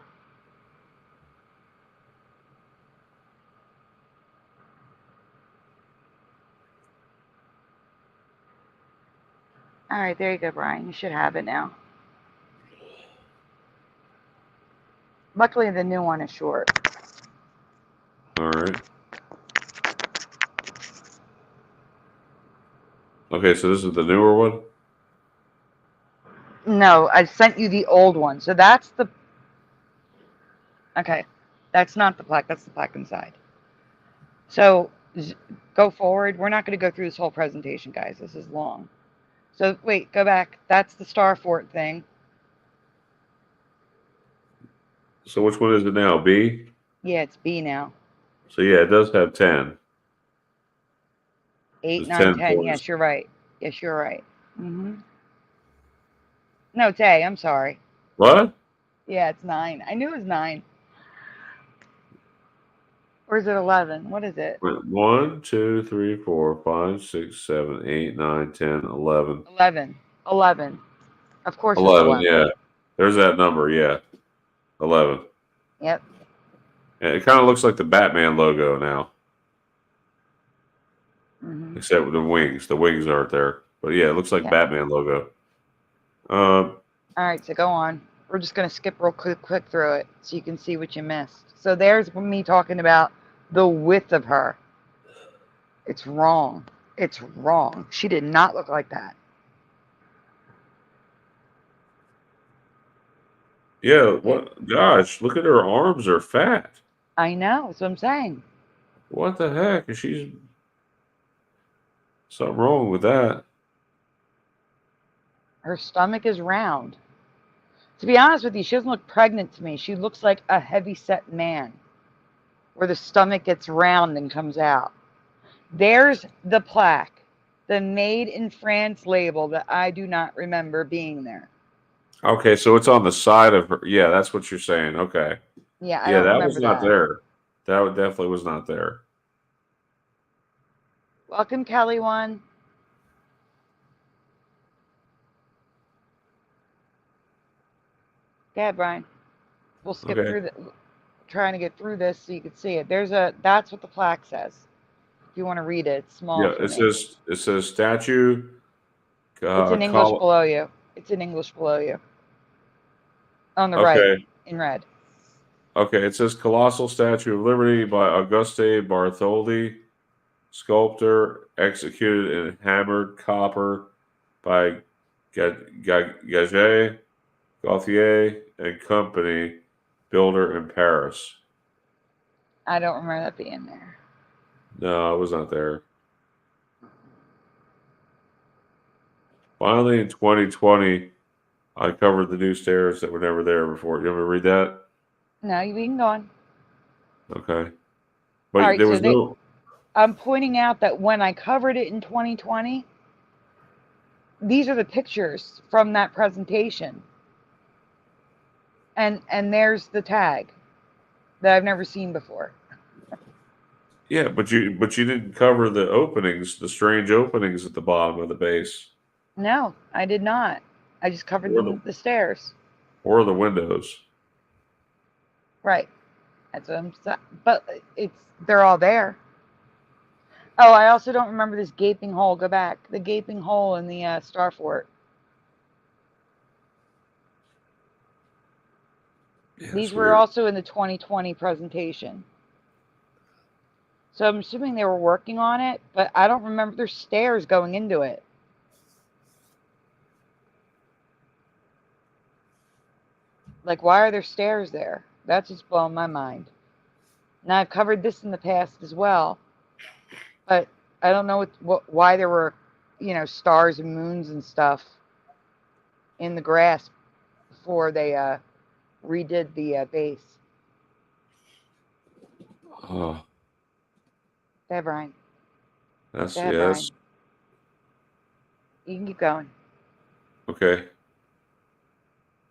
All right, there you go, Brian. You should have it now. Luckily, the new one is short. All right. Okay, so this is the newer one? No, I sent you the old one. So that's the... Okay, that's not the plaque. That's the plaque inside. So Go forward. We're not going to go through this whole presentation, guys. This is long. So wait, go back. That's the Star Fort thing. So which one is it now? B? Yeah, it's B now. So yeah, it does have 10. 8, There's 9, 10 10. floors. Yes, you're right. Yes, you're right. No, it's A. I'm sorry. What? Yeah, it's 9. I knew it was 9. Or is it 11? What is it? 1, 2, 3, 4, 5, 6, 7, 8, 9, 10, 11. 11. 11. Of course it's 11, 11. yeah. There's that number, yeah. 11. Yep. And it kind of looks like the Batman logo now. Except with the wings. The wings aren't there. But yeah, it looks like Yeah. Batman logo. All right, so go on. We're just going to skip real quick through it so you can see what you missed. So there's me talking about the width of her. It's wrong. It's wrong. She did not look like that. Yeah, what? Gosh, look at her arms are fat. I know. That's what I'm saying. What the heck? She's something wrong with that. Her stomach is round. To be honest with you, she doesn't look pregnant to me. She looks like a heavy-set man where the stomach gets round and comes out. There's the plaque, the Made in France label that I do not remember being there. Okay, so it's on the side of her. Yeah, that's what you're saying. Okay. Yeah, I Yeah, don't that was remember not that. there. That definitely was not there. Welcome, Kelly One. Go ahead, Brian. We'll skip Okay. through trying to get through this so you can see it. That's what the plaque says. If you want to read it, it's small Yeah, for me. it says statue. It's in English below you. It's in English below you. On the right, in red. Okay, it says Colossal Statue of Liberty by Auguste Bartholdi, sculptor, executed in hammered copper by Gage, Gauthier and Company, builder in Paris. I don't remember that being there. No, it was not there. Finally, in 2020, I covered the new stairs that were never there before. You want me to read that? No, we can go on. Okay. But All right, there was no... I'm pointing out that when I covered it in 2020, these are the pictures from that presentation. And there's the tag that I've never seen before. Yeah, but you didn't cover the openings, the strange openings at the bottom of the base. No, I did not. I just covered the stairs. Or the windows. Right. That's what I'm saying. But they're all there. Oh, I also don't remember this gaping hole. Go back. The gaping hole in the Star Fort. Yeah, these were also in the 2020 presentation. So I'm assuming they were working on it, but I don't remember. There's stairs going into it. Like, why are there stairs there? That's just blowing my mind. Now, I've covered this in the past as well, but I don't know why there were, stars and moons and stuff in the grass before they redid the base. Oh. There, Brian. That's, Go ahead, yes. Brian. You can keep going. Okay.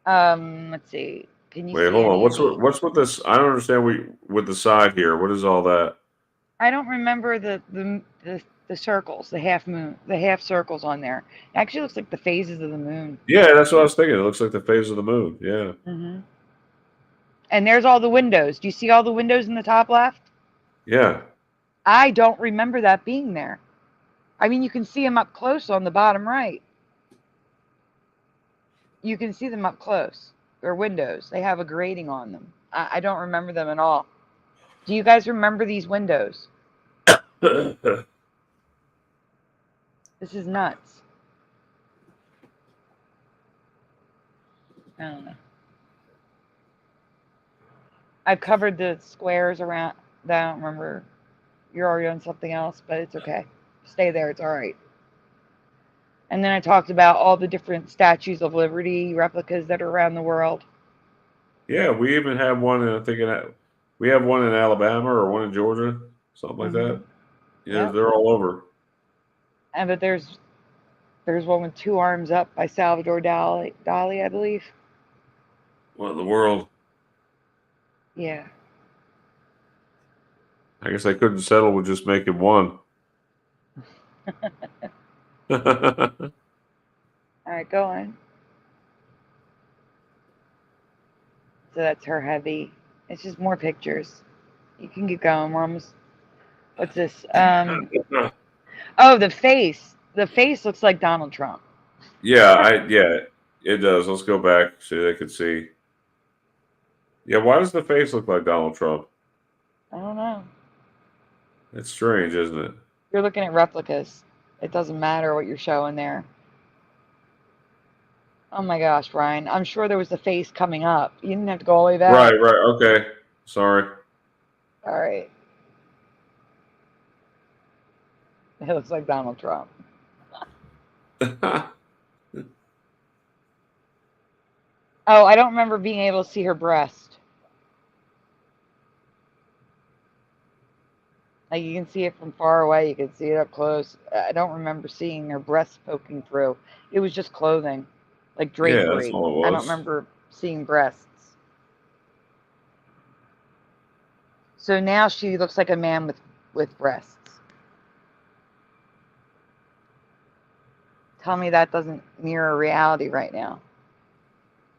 Let's see. Can you Wait, see hold on. any What's with this? I don't understand with the side here. What is all that? I don't remember the circles, the half circles on there. It actually looks like the phases of the moon. Yeah, that's what I was thinking. It looks like the phase of the moon. Yeah. Mm-hmm. And there's all the windows. Do you see all the windows in the top left? Yeah. I don't remember that being there. I mean, you can see them up close on the bottom right. You can see them up close. They're windows. They have a grating on them. I don't remember them at all. Do you guys remember these windows? This is nuts. I don't know. I've covered the squares around that I don't remember You're already on something else, but it's okay. Stay there. It's all right. And then I talked about all the different statues of liberty replicas that are around the world. Yeah, we even have one. I think we have one in Alabama or one in Georgia, something like that. Yeah, Yep. they're all over. And but there's one with two arms up by Salvador Dali, I believe. What in the world? Yeah. I guess I couldn't settle with just making one. All right, go on. So that's her heavy. It's just more pictures. You can keep going. We're almost. What's this? Oh, the face. The face looks like Donald Trump. yeah, it does. Let's go back so they can see. Yeah, why does the face look like Donald Trump? I don't know. It's strange, isn't it? You're looking at replicas. It doesn't matter what you're showing there. Oh my gosh, Brian. I'm sure there was a face coming up. You didn't have to go all the way back. Right. Okay. Sorry. All right. It looks like Donald Trump. Oh, I don't remember being able to see her breast. Like you can see it from far away, you can see it up close. I don't remember seeing her breast poking through. It was just clothing, like Yeah, that's drapery. all it I don't was. remember seeing breasts. So now she looks like a man with breasts. Tell me that doesn't mirror reality right now.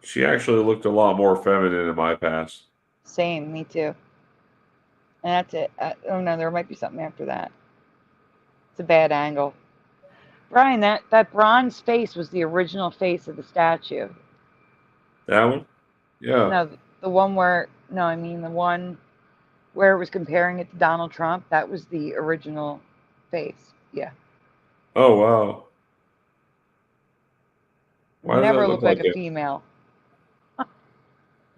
She actually looked a lot more feminine in my past. Same, me too. And that's it. Oh no, there might be something after that. It's a bad angle. Brian, that bronze face was the original face of the statue. That one? Yeah. No, the one where, no, I mean the one where it was comparing it to Donald Trump. That was the original face. Yeah. Oh, wow. Why does Never that looked look like like a him? female. I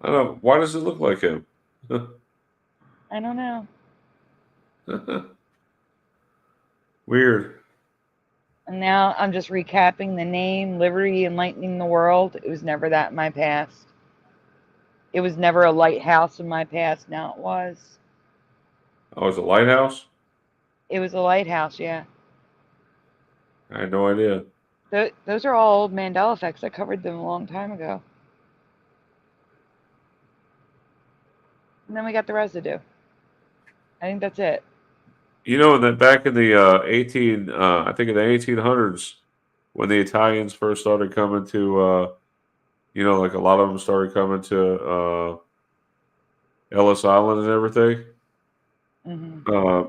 don't know. Why does it look like him? I don't know. Weird. And now I'm just recapping the name, Liberty Enlightening the World. It was never that in my past. It was never a lighthouse in my past. Now it was. Oh, it's a lighthouse? It was a lighthouse, yeah. I had no idea. Those are all old Mandela effects. I covered them a long time ago. And then we got the residue. I think that's it. You know, that back in the I think in the 1800s, when the Italians first started coming to, like a lot of them started coming to Ellis Island and everything. Mm-hmm.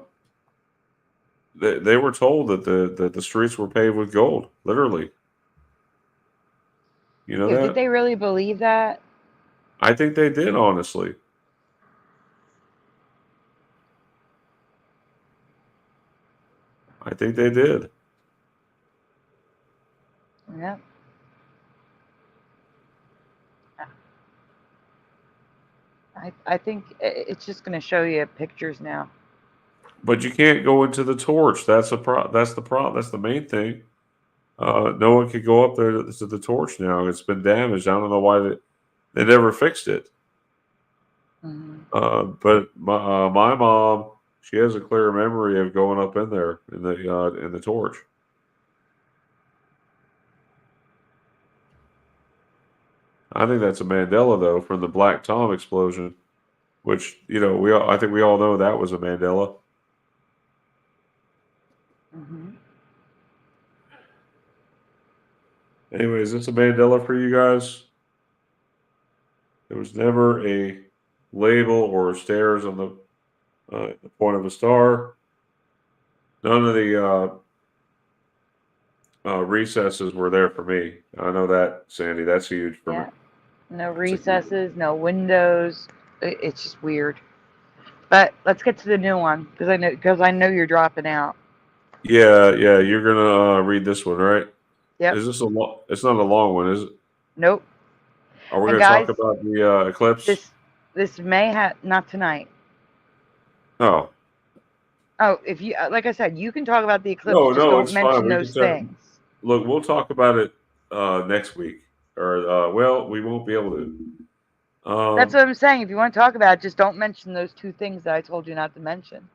They were told that the streets were paved with gold, literally. You know that? Did they really believe that? I think they did, honestly. I think they did. Yep. I think it's just going to show you pictures now. But you can't go into the torch. That's the problem. That's the main thing. No one can go up there to the torch now. It's been damaged. I don't know why they never fixed it. Mm-hmm. But my mom, she has a clear memory of going up in there in the torch. I think that's a Mandela though from the Black Tom explosion, which I think we all know that was a Mandela. Mm-hmm. Anyway, is this a Mandela for you guys? There was never a label or stairs on the point of a star. None of the recesses were there for me. I know that, Sandy. That's huge for me. No recesses, no windows. It's just weird. But let's get to the new one because I know you're dropping out. Yeah. You're gonna read this one, right? Yep. Is this a long? It's not a long one, is it? Nope. Are we gonna talk about the eclipse? This may have not tonight. Oh. Oh, if you like I said, you can talk about the eclipse. No, Just no, don't it's fine. mention We those can talk. things. Look, we'll talk about it next week, or well, we won't be able to. That's what I'm saying. If you want to talk about it, just don't mention those two things that I told you not to mention.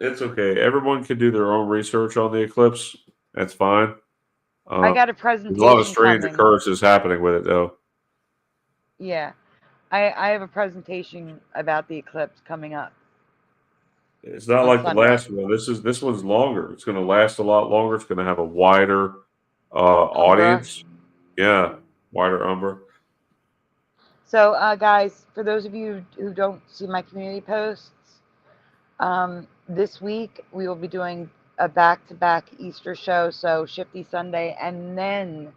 It's okay. Everyone can do their own research on the eclipse. That's fine. I got a There's a lot of presentation strange coming. occurrences happening with it, though. Yeah, I have a presentation about the eclipse coming up. It's not On like the Sunday. last one. This one's longer. It's going to last a lot longer. It's going to have a wider audience. Yeah, wider umbra. So, guys, for those of you who don't see my community posts, this week we will be doing a back-to-back Easter show, so Shifty Sunday and then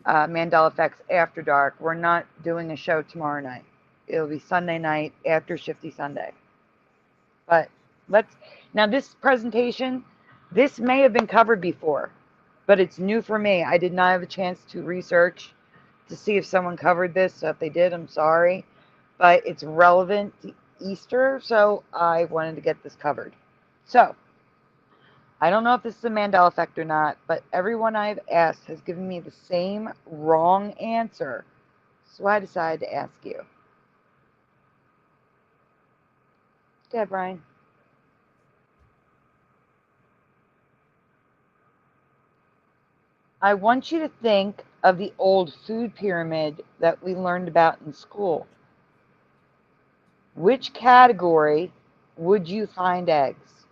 Mandela Effects After Dark. We're not doing a show tomorrow night. It'll be Sunday night after Shifty Sunday. But now this presentation, this may have been covered before, but it's new for me. I did not have a chance to research to see if someone covered this. So if they did, I'm sorry, but it's relevant to Easter, so I wanted to get this covered. So I don't know if this is a Mandela effect or not, but everyone I've asked has given me the same wrong answer. So I decided to ask you. Go ahead, Brian. I want you to think of the old food pyramid that we learned about in school. Which category would you find eggs?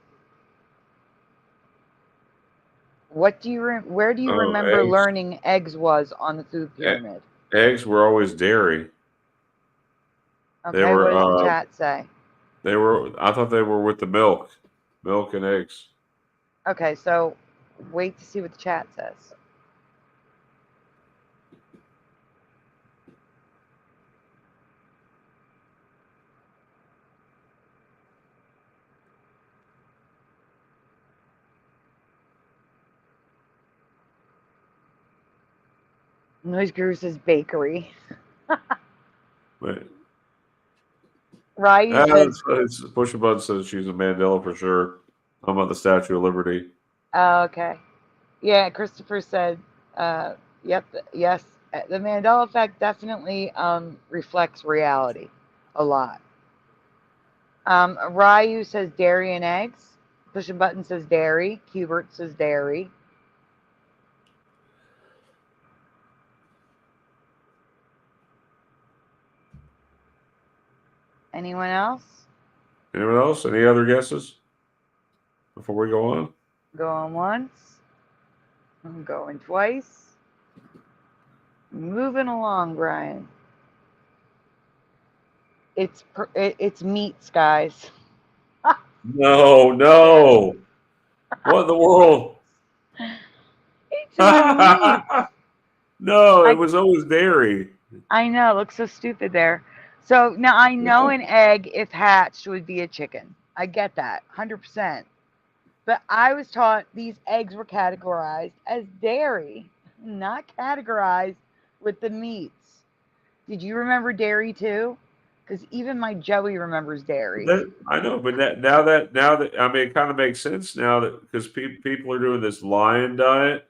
What do you where do you remember Eggs. learning eggs was on the food pyramid? Eggs were always dairy. Okay, They were. what does the chat say? They were. I thought they were with the milk and eggs. Okay, so wait to see what the chat says. Noise Guru says bakery. But Ryu says, it's push a button says she's a Mandela for sure. I'm about the Statue of Liberty. oh, okay. Yeah, Christopher said, yep, yes. The Mandela effect definitely reflects reality a lot. Ryu says dairy and eggs. Push a button says dairy. Hubert says dairy. Anyone else? Anyone else? Any other guesses before we go on? Going once. I'm going twice. Moving along, Brian. It's meats, guys. No. What in the world? It's meat. No, it was always dairy. I know, it looks so stupid there. So now I know an egg, if hatched, would be a chicken. I get that, 100%. But I was taught these eggs were categorized as dairy, not categorized with the meats. Did you remember dairy too? Because even my Joey remembers dairy. I know, but now that I mean, it kind of makes sense now that because people are doing this lion diet,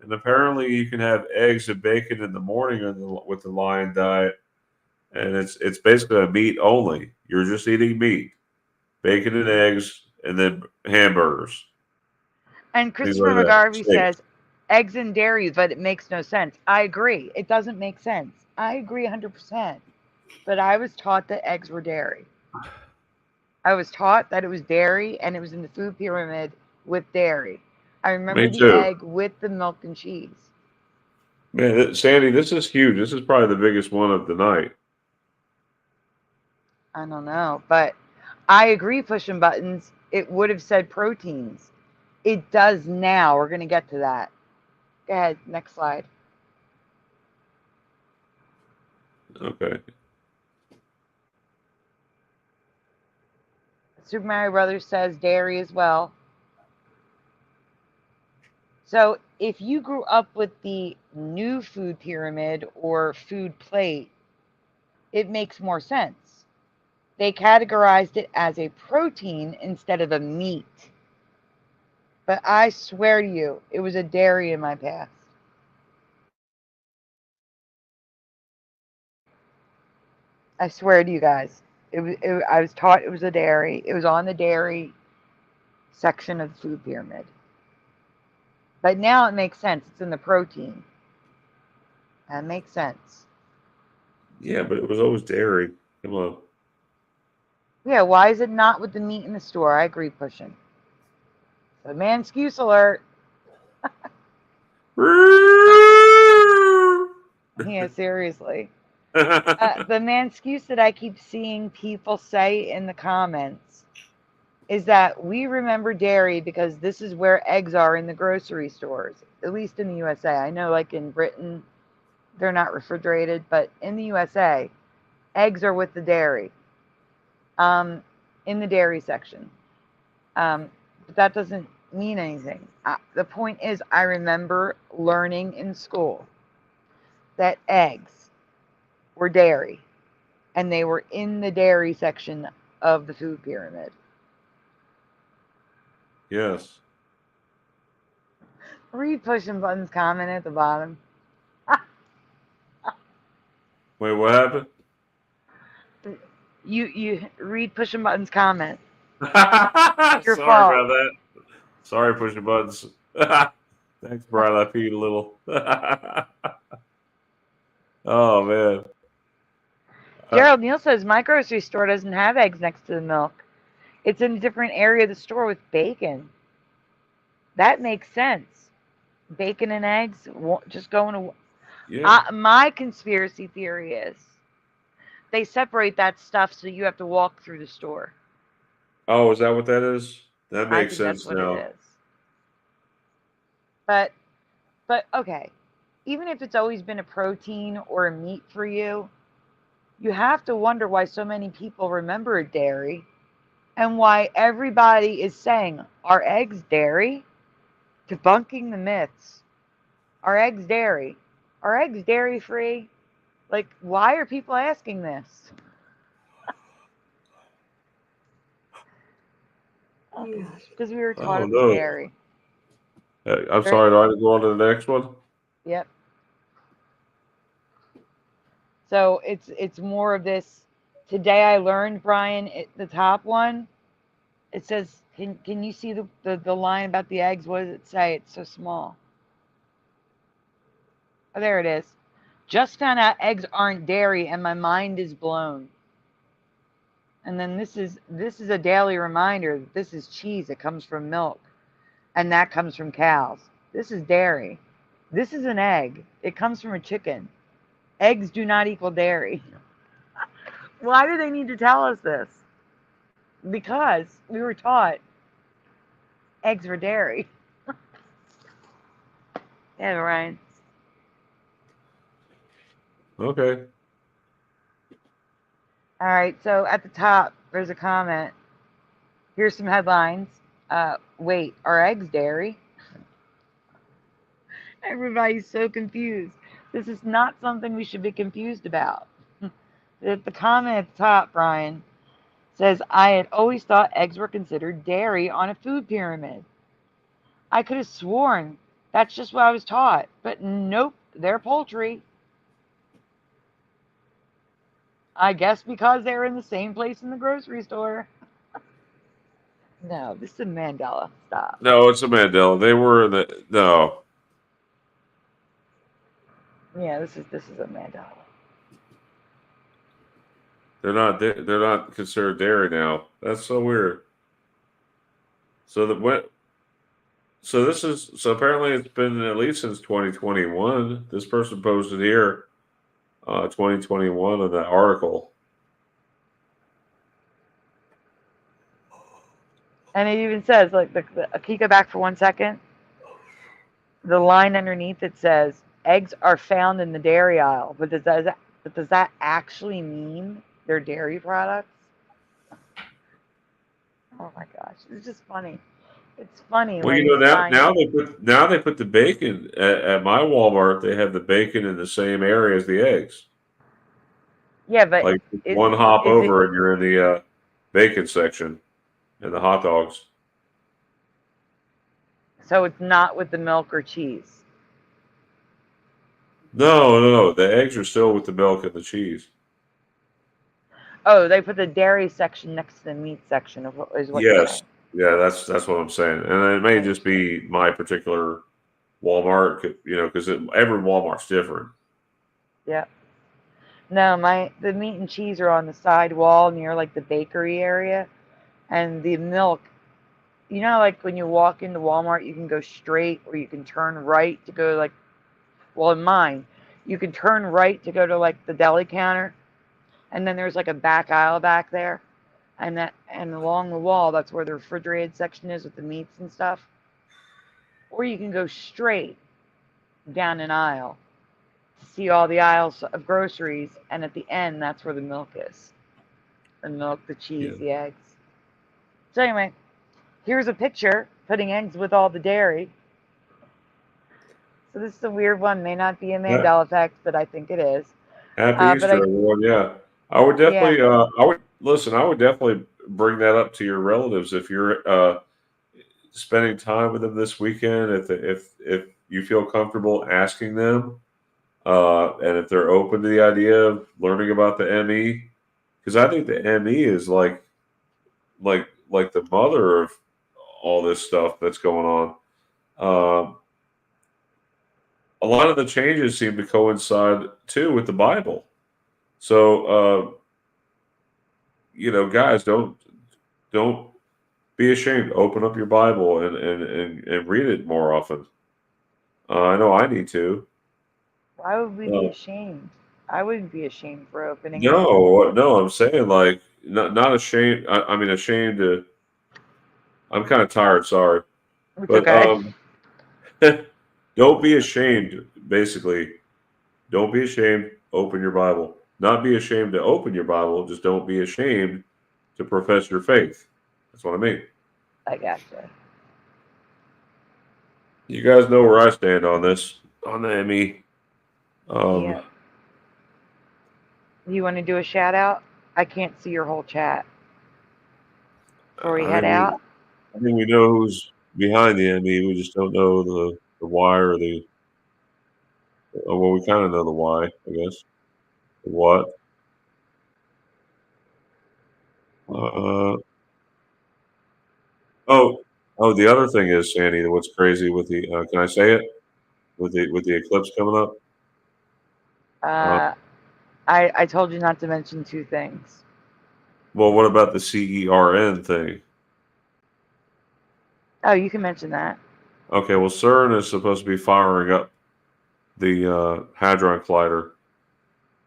and apparently you can have eggs and bacon in the morning with the lion diet, and it's basically a meat only. You're just eating meat, bacon and eggs, and then hamburgers. And Things Christopher like that. McGarvey Steaks. says eggs and dairy, but it makes no sense. I agree. It doesn't make sense. I agree 100%. But I was taught that eggs were dairy. I was taught that it was dairy and it was in the food pyramid with dairy. I remember Me the too. egg with the milk and cheese. Man, Sandy, this is huge. This is probably the biggest one of the night. I don't know, but I agree, pushing buttons. It would have said proteins. It does now. We're going to get to that. Go ahead. Next slide. Okay. Super Mario Brothers says dairy as well. So if you grew up with the new food pyramid or food plate, it makes more sense. they categorized it as a protein instead of a meat. But I swear to you, it was a dairy in my past. I swear to you guys. I was taught it was a dairy. It was on the dairy section of the food pyramid. But now it makes sense. It's in the protein. That makes sense. Yeah, but it was always dairy. Come on. Yeah, why is it not with the meat in the store? I agree, pushing. The man excuse alert. Yeah, seriously. The man excuse that I keep seeing people say in the comments is that we remember dairy because this is where eggs are in the grocery stores, at least in the USA. I know, like in Britain, they're not refrigerated, but in the USA, eggs are with the dairy, in the dairy section. But that doesn't mean anything. The point is, I remember learning in school that eggs were dairy, and they were in the dairy section of the food pyramid. Yes. Read Pushing Buttons comment at the bottom. Wait, what happened? You read Pushing Buttons comment. Your Sorry fault. about that. Sorry, pushing buttons. Thanks, Brian. I peed a little. Oh man. Gerald Neal says my grocery store doesn't have eggs next to the milk. It's in a different area of the store with bacon. That makes sense. Bacon and eggs just going to. Yeah. My conspiracy theory is they separate that stuff so you have to walk through the store. Oh, is that what that is? That I makes think that's sense what now. it is. But okay, even if it's always been a protein or a meat for you, you have to wonder why so many people remember dairy and why everybody is saying, are eggs dairy? Debunking the myths. Are eggs dairy? Are eggs dairy free? Like, why are people asking this? Oh gosh, because we were taught Oh it was no. dairy. I'm sorry. Do I go on to the next one? Yep. So it's more of this. Today I learned, Brian, the top one. It says, can you see the line about the eggs? What does it say? It's so small. Oh, there it is. Just found out eggs aren't dairy, and my mind is blown. And then this is a daily reminder that this is cheese. It comes from milk, and that comes from cows. This is dairy. This is an egg. It comes from a chicken. Eggs do not equal dairy. Why do they need to tell us this? Because we were taught eggs were dairy. Yeah, Ryan. Okay. All right, so at the top, there's a comment. Here's some headlines. Wait, are eggs dairy? Everybody's so confused. This is not something we should be confused about. The comment at the top, Brian, says, I had always thought eggs were considered dairy on a food pyramid. I could have sworn that's just what I was taught, but nope, they're poultry. I guess because they're in the same place in the grocery store. No, this is Mandela. Stop. No, it's a Mandela. They were in the no. Yeah, this is a Mandela. They're not considered dairy now. That's so weird. So apparently it's been at least since 2021. This person posted here 2021 of that article. And it even says, like, can you go back for 1 second? The line underneath it says, eggs are found in the dairy aisle. But does that actually mean they're dairy products? Oh my gosh, it's just funny. It's funny. Well, Like, now they put the bacon at my Walmart. They have the bacon in the same area as the eggs. Yeah, but Like is one hop is it over and you're in the bacon section and the hot dogs. so it's not with the milk or cheese? No, no, no. The eggs are still with the milk and the cheese. Oh, they put the dairy section next to the meat section is what you're Yes. saying. Yeah, that's what I'm saying. And it may just be my particular Walmart, because every Walmart's different. Yeah. No, the meat and cheese are on the side wall near like the bakery area, and the milk. You know, like when you walk into Walmart, you can go straight or you can turn right to go like. Well, in mine, you can turn right to go to like the deli counter, and then there's like a back aisle back there, and along the wall, that's where the refrigerated section is with the meats and stuff. Or you can go straight down an aisle to see all the aisles of groceries, and at the end, that's where the milk is. The milk, the cheese, Yeah. the eggs. So anyway, here's a picture putting eggs with all the dairy. So this is a weird one. May not be a Yeah. Mandela effect, but I think it is. Happy But Easter, everyone. Yeah. I would yeah, definitely I would definitely bring that up to your relatives if you're spending time with them this weekend, if you feel comfortable asking them, and if they're open to the idea of learning about the ME, because I think the ME is like the mother of all this stuff that's going on. Um, a lot of the changes seem to coincide too with the Bible. So, guys, don't be ashamed. Open up your Bible and read it more often. I know I need to. why would we be Uh, ashamed? I wouldn't be ashamed for opening it. no, no, I'm saying like not ashamed. I mean ashamed to. I'm kind of tired. Sorry, It's but okay. don't be ashamed. Basically, don't be ashamed. Open your Bible. Not be ashamed to open your Bible. Just don't be ashamed to profess your faith. That's what I mean. I gotcha. You guys know where I stand on this, on the ME. Um, Yeah. You want to do a shout out? I can't see your whole chat before we I head think out. we know who's behind the ME. We just don't know the why or well, we kind of know the why, I guess. The what? Uh, oh, the other thing is, Sandy, what's crazy with the, can I say it? With the eclipse coming up? Uh, Uh, I told you not to mention two things. well, what about the CERN thing? Oh, you can mention that. Okay, well, CERN is supposed to be firing up the Hadron Collider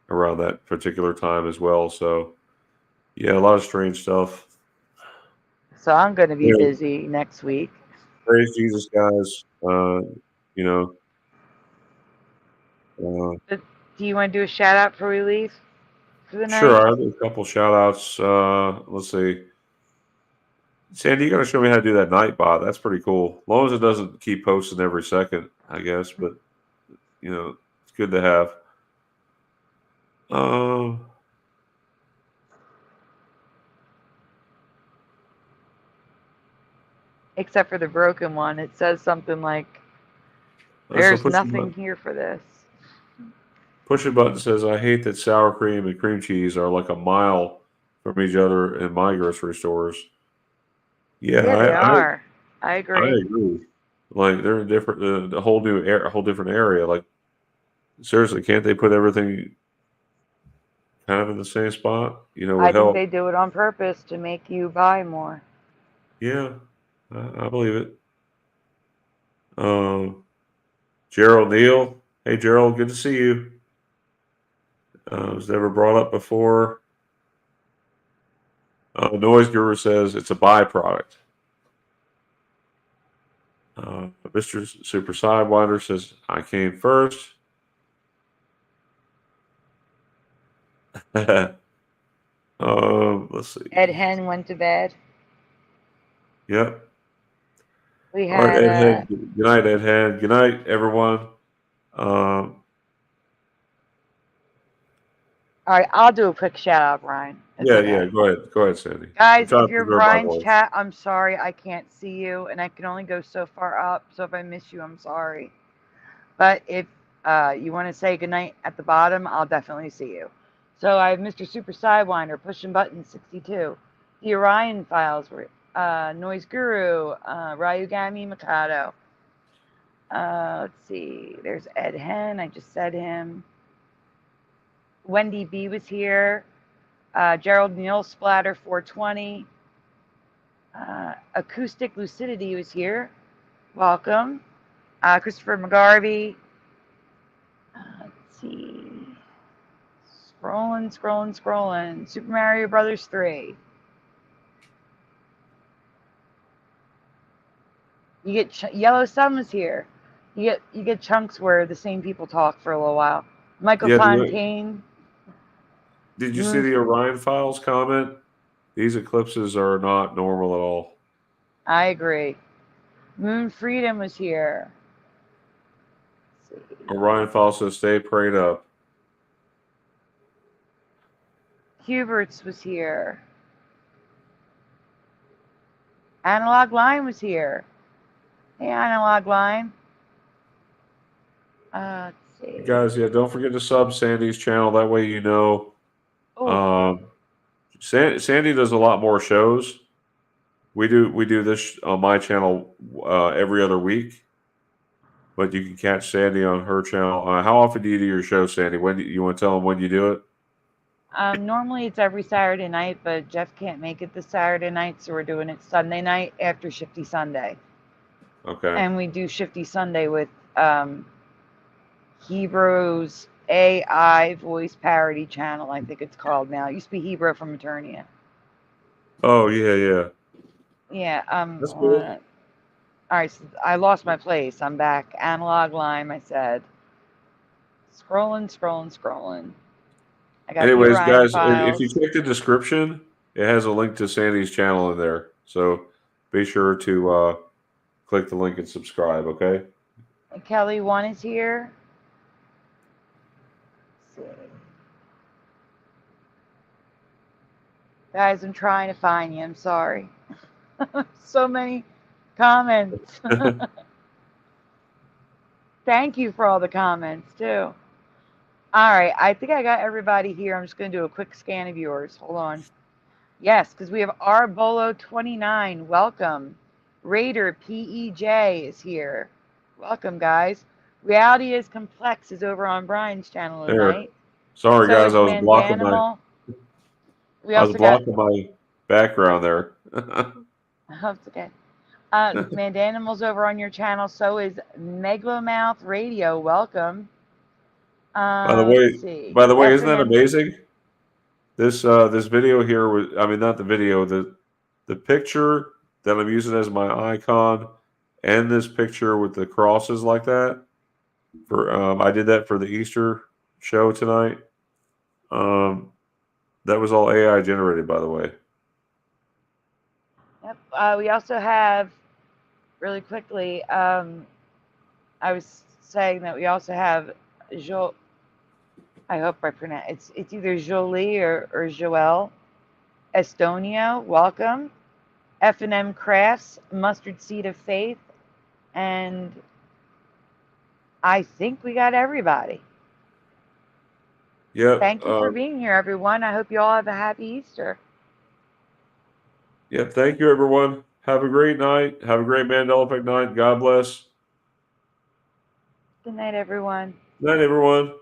around that particular time as well. So, yeah, a lot of strange stuff. So I'm going to be Yeah, busy next week. praise Jesus, guys. You know, uh, But do you want to do a shout out before we leave for the sure, night? I have a couple shout outs. Let's see. Sandy, you got to show me how to do that Nightbot. That's pretty cool. As long as it doesn't keep posting every second, I guess. But it's good to have. Um, Except for the broken one. It says something like, so there's nothing here for this. push a button says, "I hate that sour cream and cream cheese are like a mile from each other in my grocery stores." Yeah, Yeah, they are. I I agree. agree. Like they're in different, a whole new a whole different area. Like seriously, can't they put everything kind of in the same spot? I Would think help. they do it on purpose to make you buy more. Yeah, I believe it. Um, Gerald Neal. Hey, Gerald, good to see you. Was never brought up before. Noise Guru says it's a byproduct. Mr. Super Sidewinder says I came first. Let's see. Ed Hen went to bed. Yep. We All right, had Ed Head. Good night, Ed Head. Good night, everyone. Um, All right, I'll do a quick shout out, Brian. It's Yeah, okay. yeah. Go ahead, Sandy. Guys, I'm trying if to you're in preserve my Brian's voice. chat, I'm sorry I can't see you, and I can only go so far up. So if I miss you, I'm sorry. But if you want to say goodnight at the bottom, I'll definitely see you. So I have Mr. Super Sidewinder, Pushing Button 62, the Orion Files, Noise Guru, Ryugami Mikado. Let's see. There's Ed Hen. I just said him. Wendy B was here. Gerald Neal Splatter 420. Acoustic Lucidity was here. Welcome. Christopher McGarvey. Let's see. Scrolling. Super Mario Brothers 3. You get Yellow Sun was here. You get chunks where the same people talk for a little while. Michael Yeah, Fontaine. did you see the Orion Files comment? These eclipses are not normal at all. I agree. Moon Freedom was here. Let's see. Orion Files says stay prayed up. Huberts was here. Analog Line was here. Hey, Analog Line. Let's see. Guys, yeah, don't forget to sub Sandy's channel. That way you know. Oh. Sandy does a lot more shows. We do this on my channel every other week, but you can catch Sandy on her channel. How often do you do your show, Sandy? When you want to tell them when you do it? Normally it's every Saturday night, but Jeff can't make it this Saturday night, so we're doing it Sunday night after Shifty Sunday. Okay. And we do Shifty Sunday with Hebrew's AI voice parody channel, I think it's called now. It used to be Hebrew from Eternia. Oh yeah. Yeah. That's cool. All right, so I lost my place. I'm back. Analog Line, I said. Scrolling. I got Anyways, the Orion guys, Files. if you check the description, it has a link to Sandy's channel in there. So be sure to click the link and subscribe, okay? Kelly 1 is here. Let's see. Guys, I'm trying to find you. I'm sorry. So many comments. Thank you for all the comments, too. All right, I think I got everybody here. I'm just going to do a quick scan of yours. Hold on. Yes, because we have Arbolo29. Welcome. Raider PEJ is here. Welcome, guys. Reality is Complex is over on Brian's channel tonight. Sorry, So guys, is I was blocking my background there. That's okay. Mandanimal's over on your channel. So is Megalomouth Radio. Welcome. By the way, isn't that amazing? This video here was, I mean, not the video, the picture that I'm using as my icon, and this picture with the crosses like that. I did that for the Easter show tonight. That was all AI generated, by the way. Yep. We also have, really quickly, I was saying that we also have I hope I pronounce it's either Jolie or Joelle Estonio. Welcome. F&M Crafts, Mustard Seed of Faith, and I think we got everybody. Yeah. Thank you for being here, everyone. I hope you all have a happy Easter. Yep. Thank you, everyone. Have a great night. Have a great Mandela Effect night. God bless. Good night, everyone. Good night, everyone.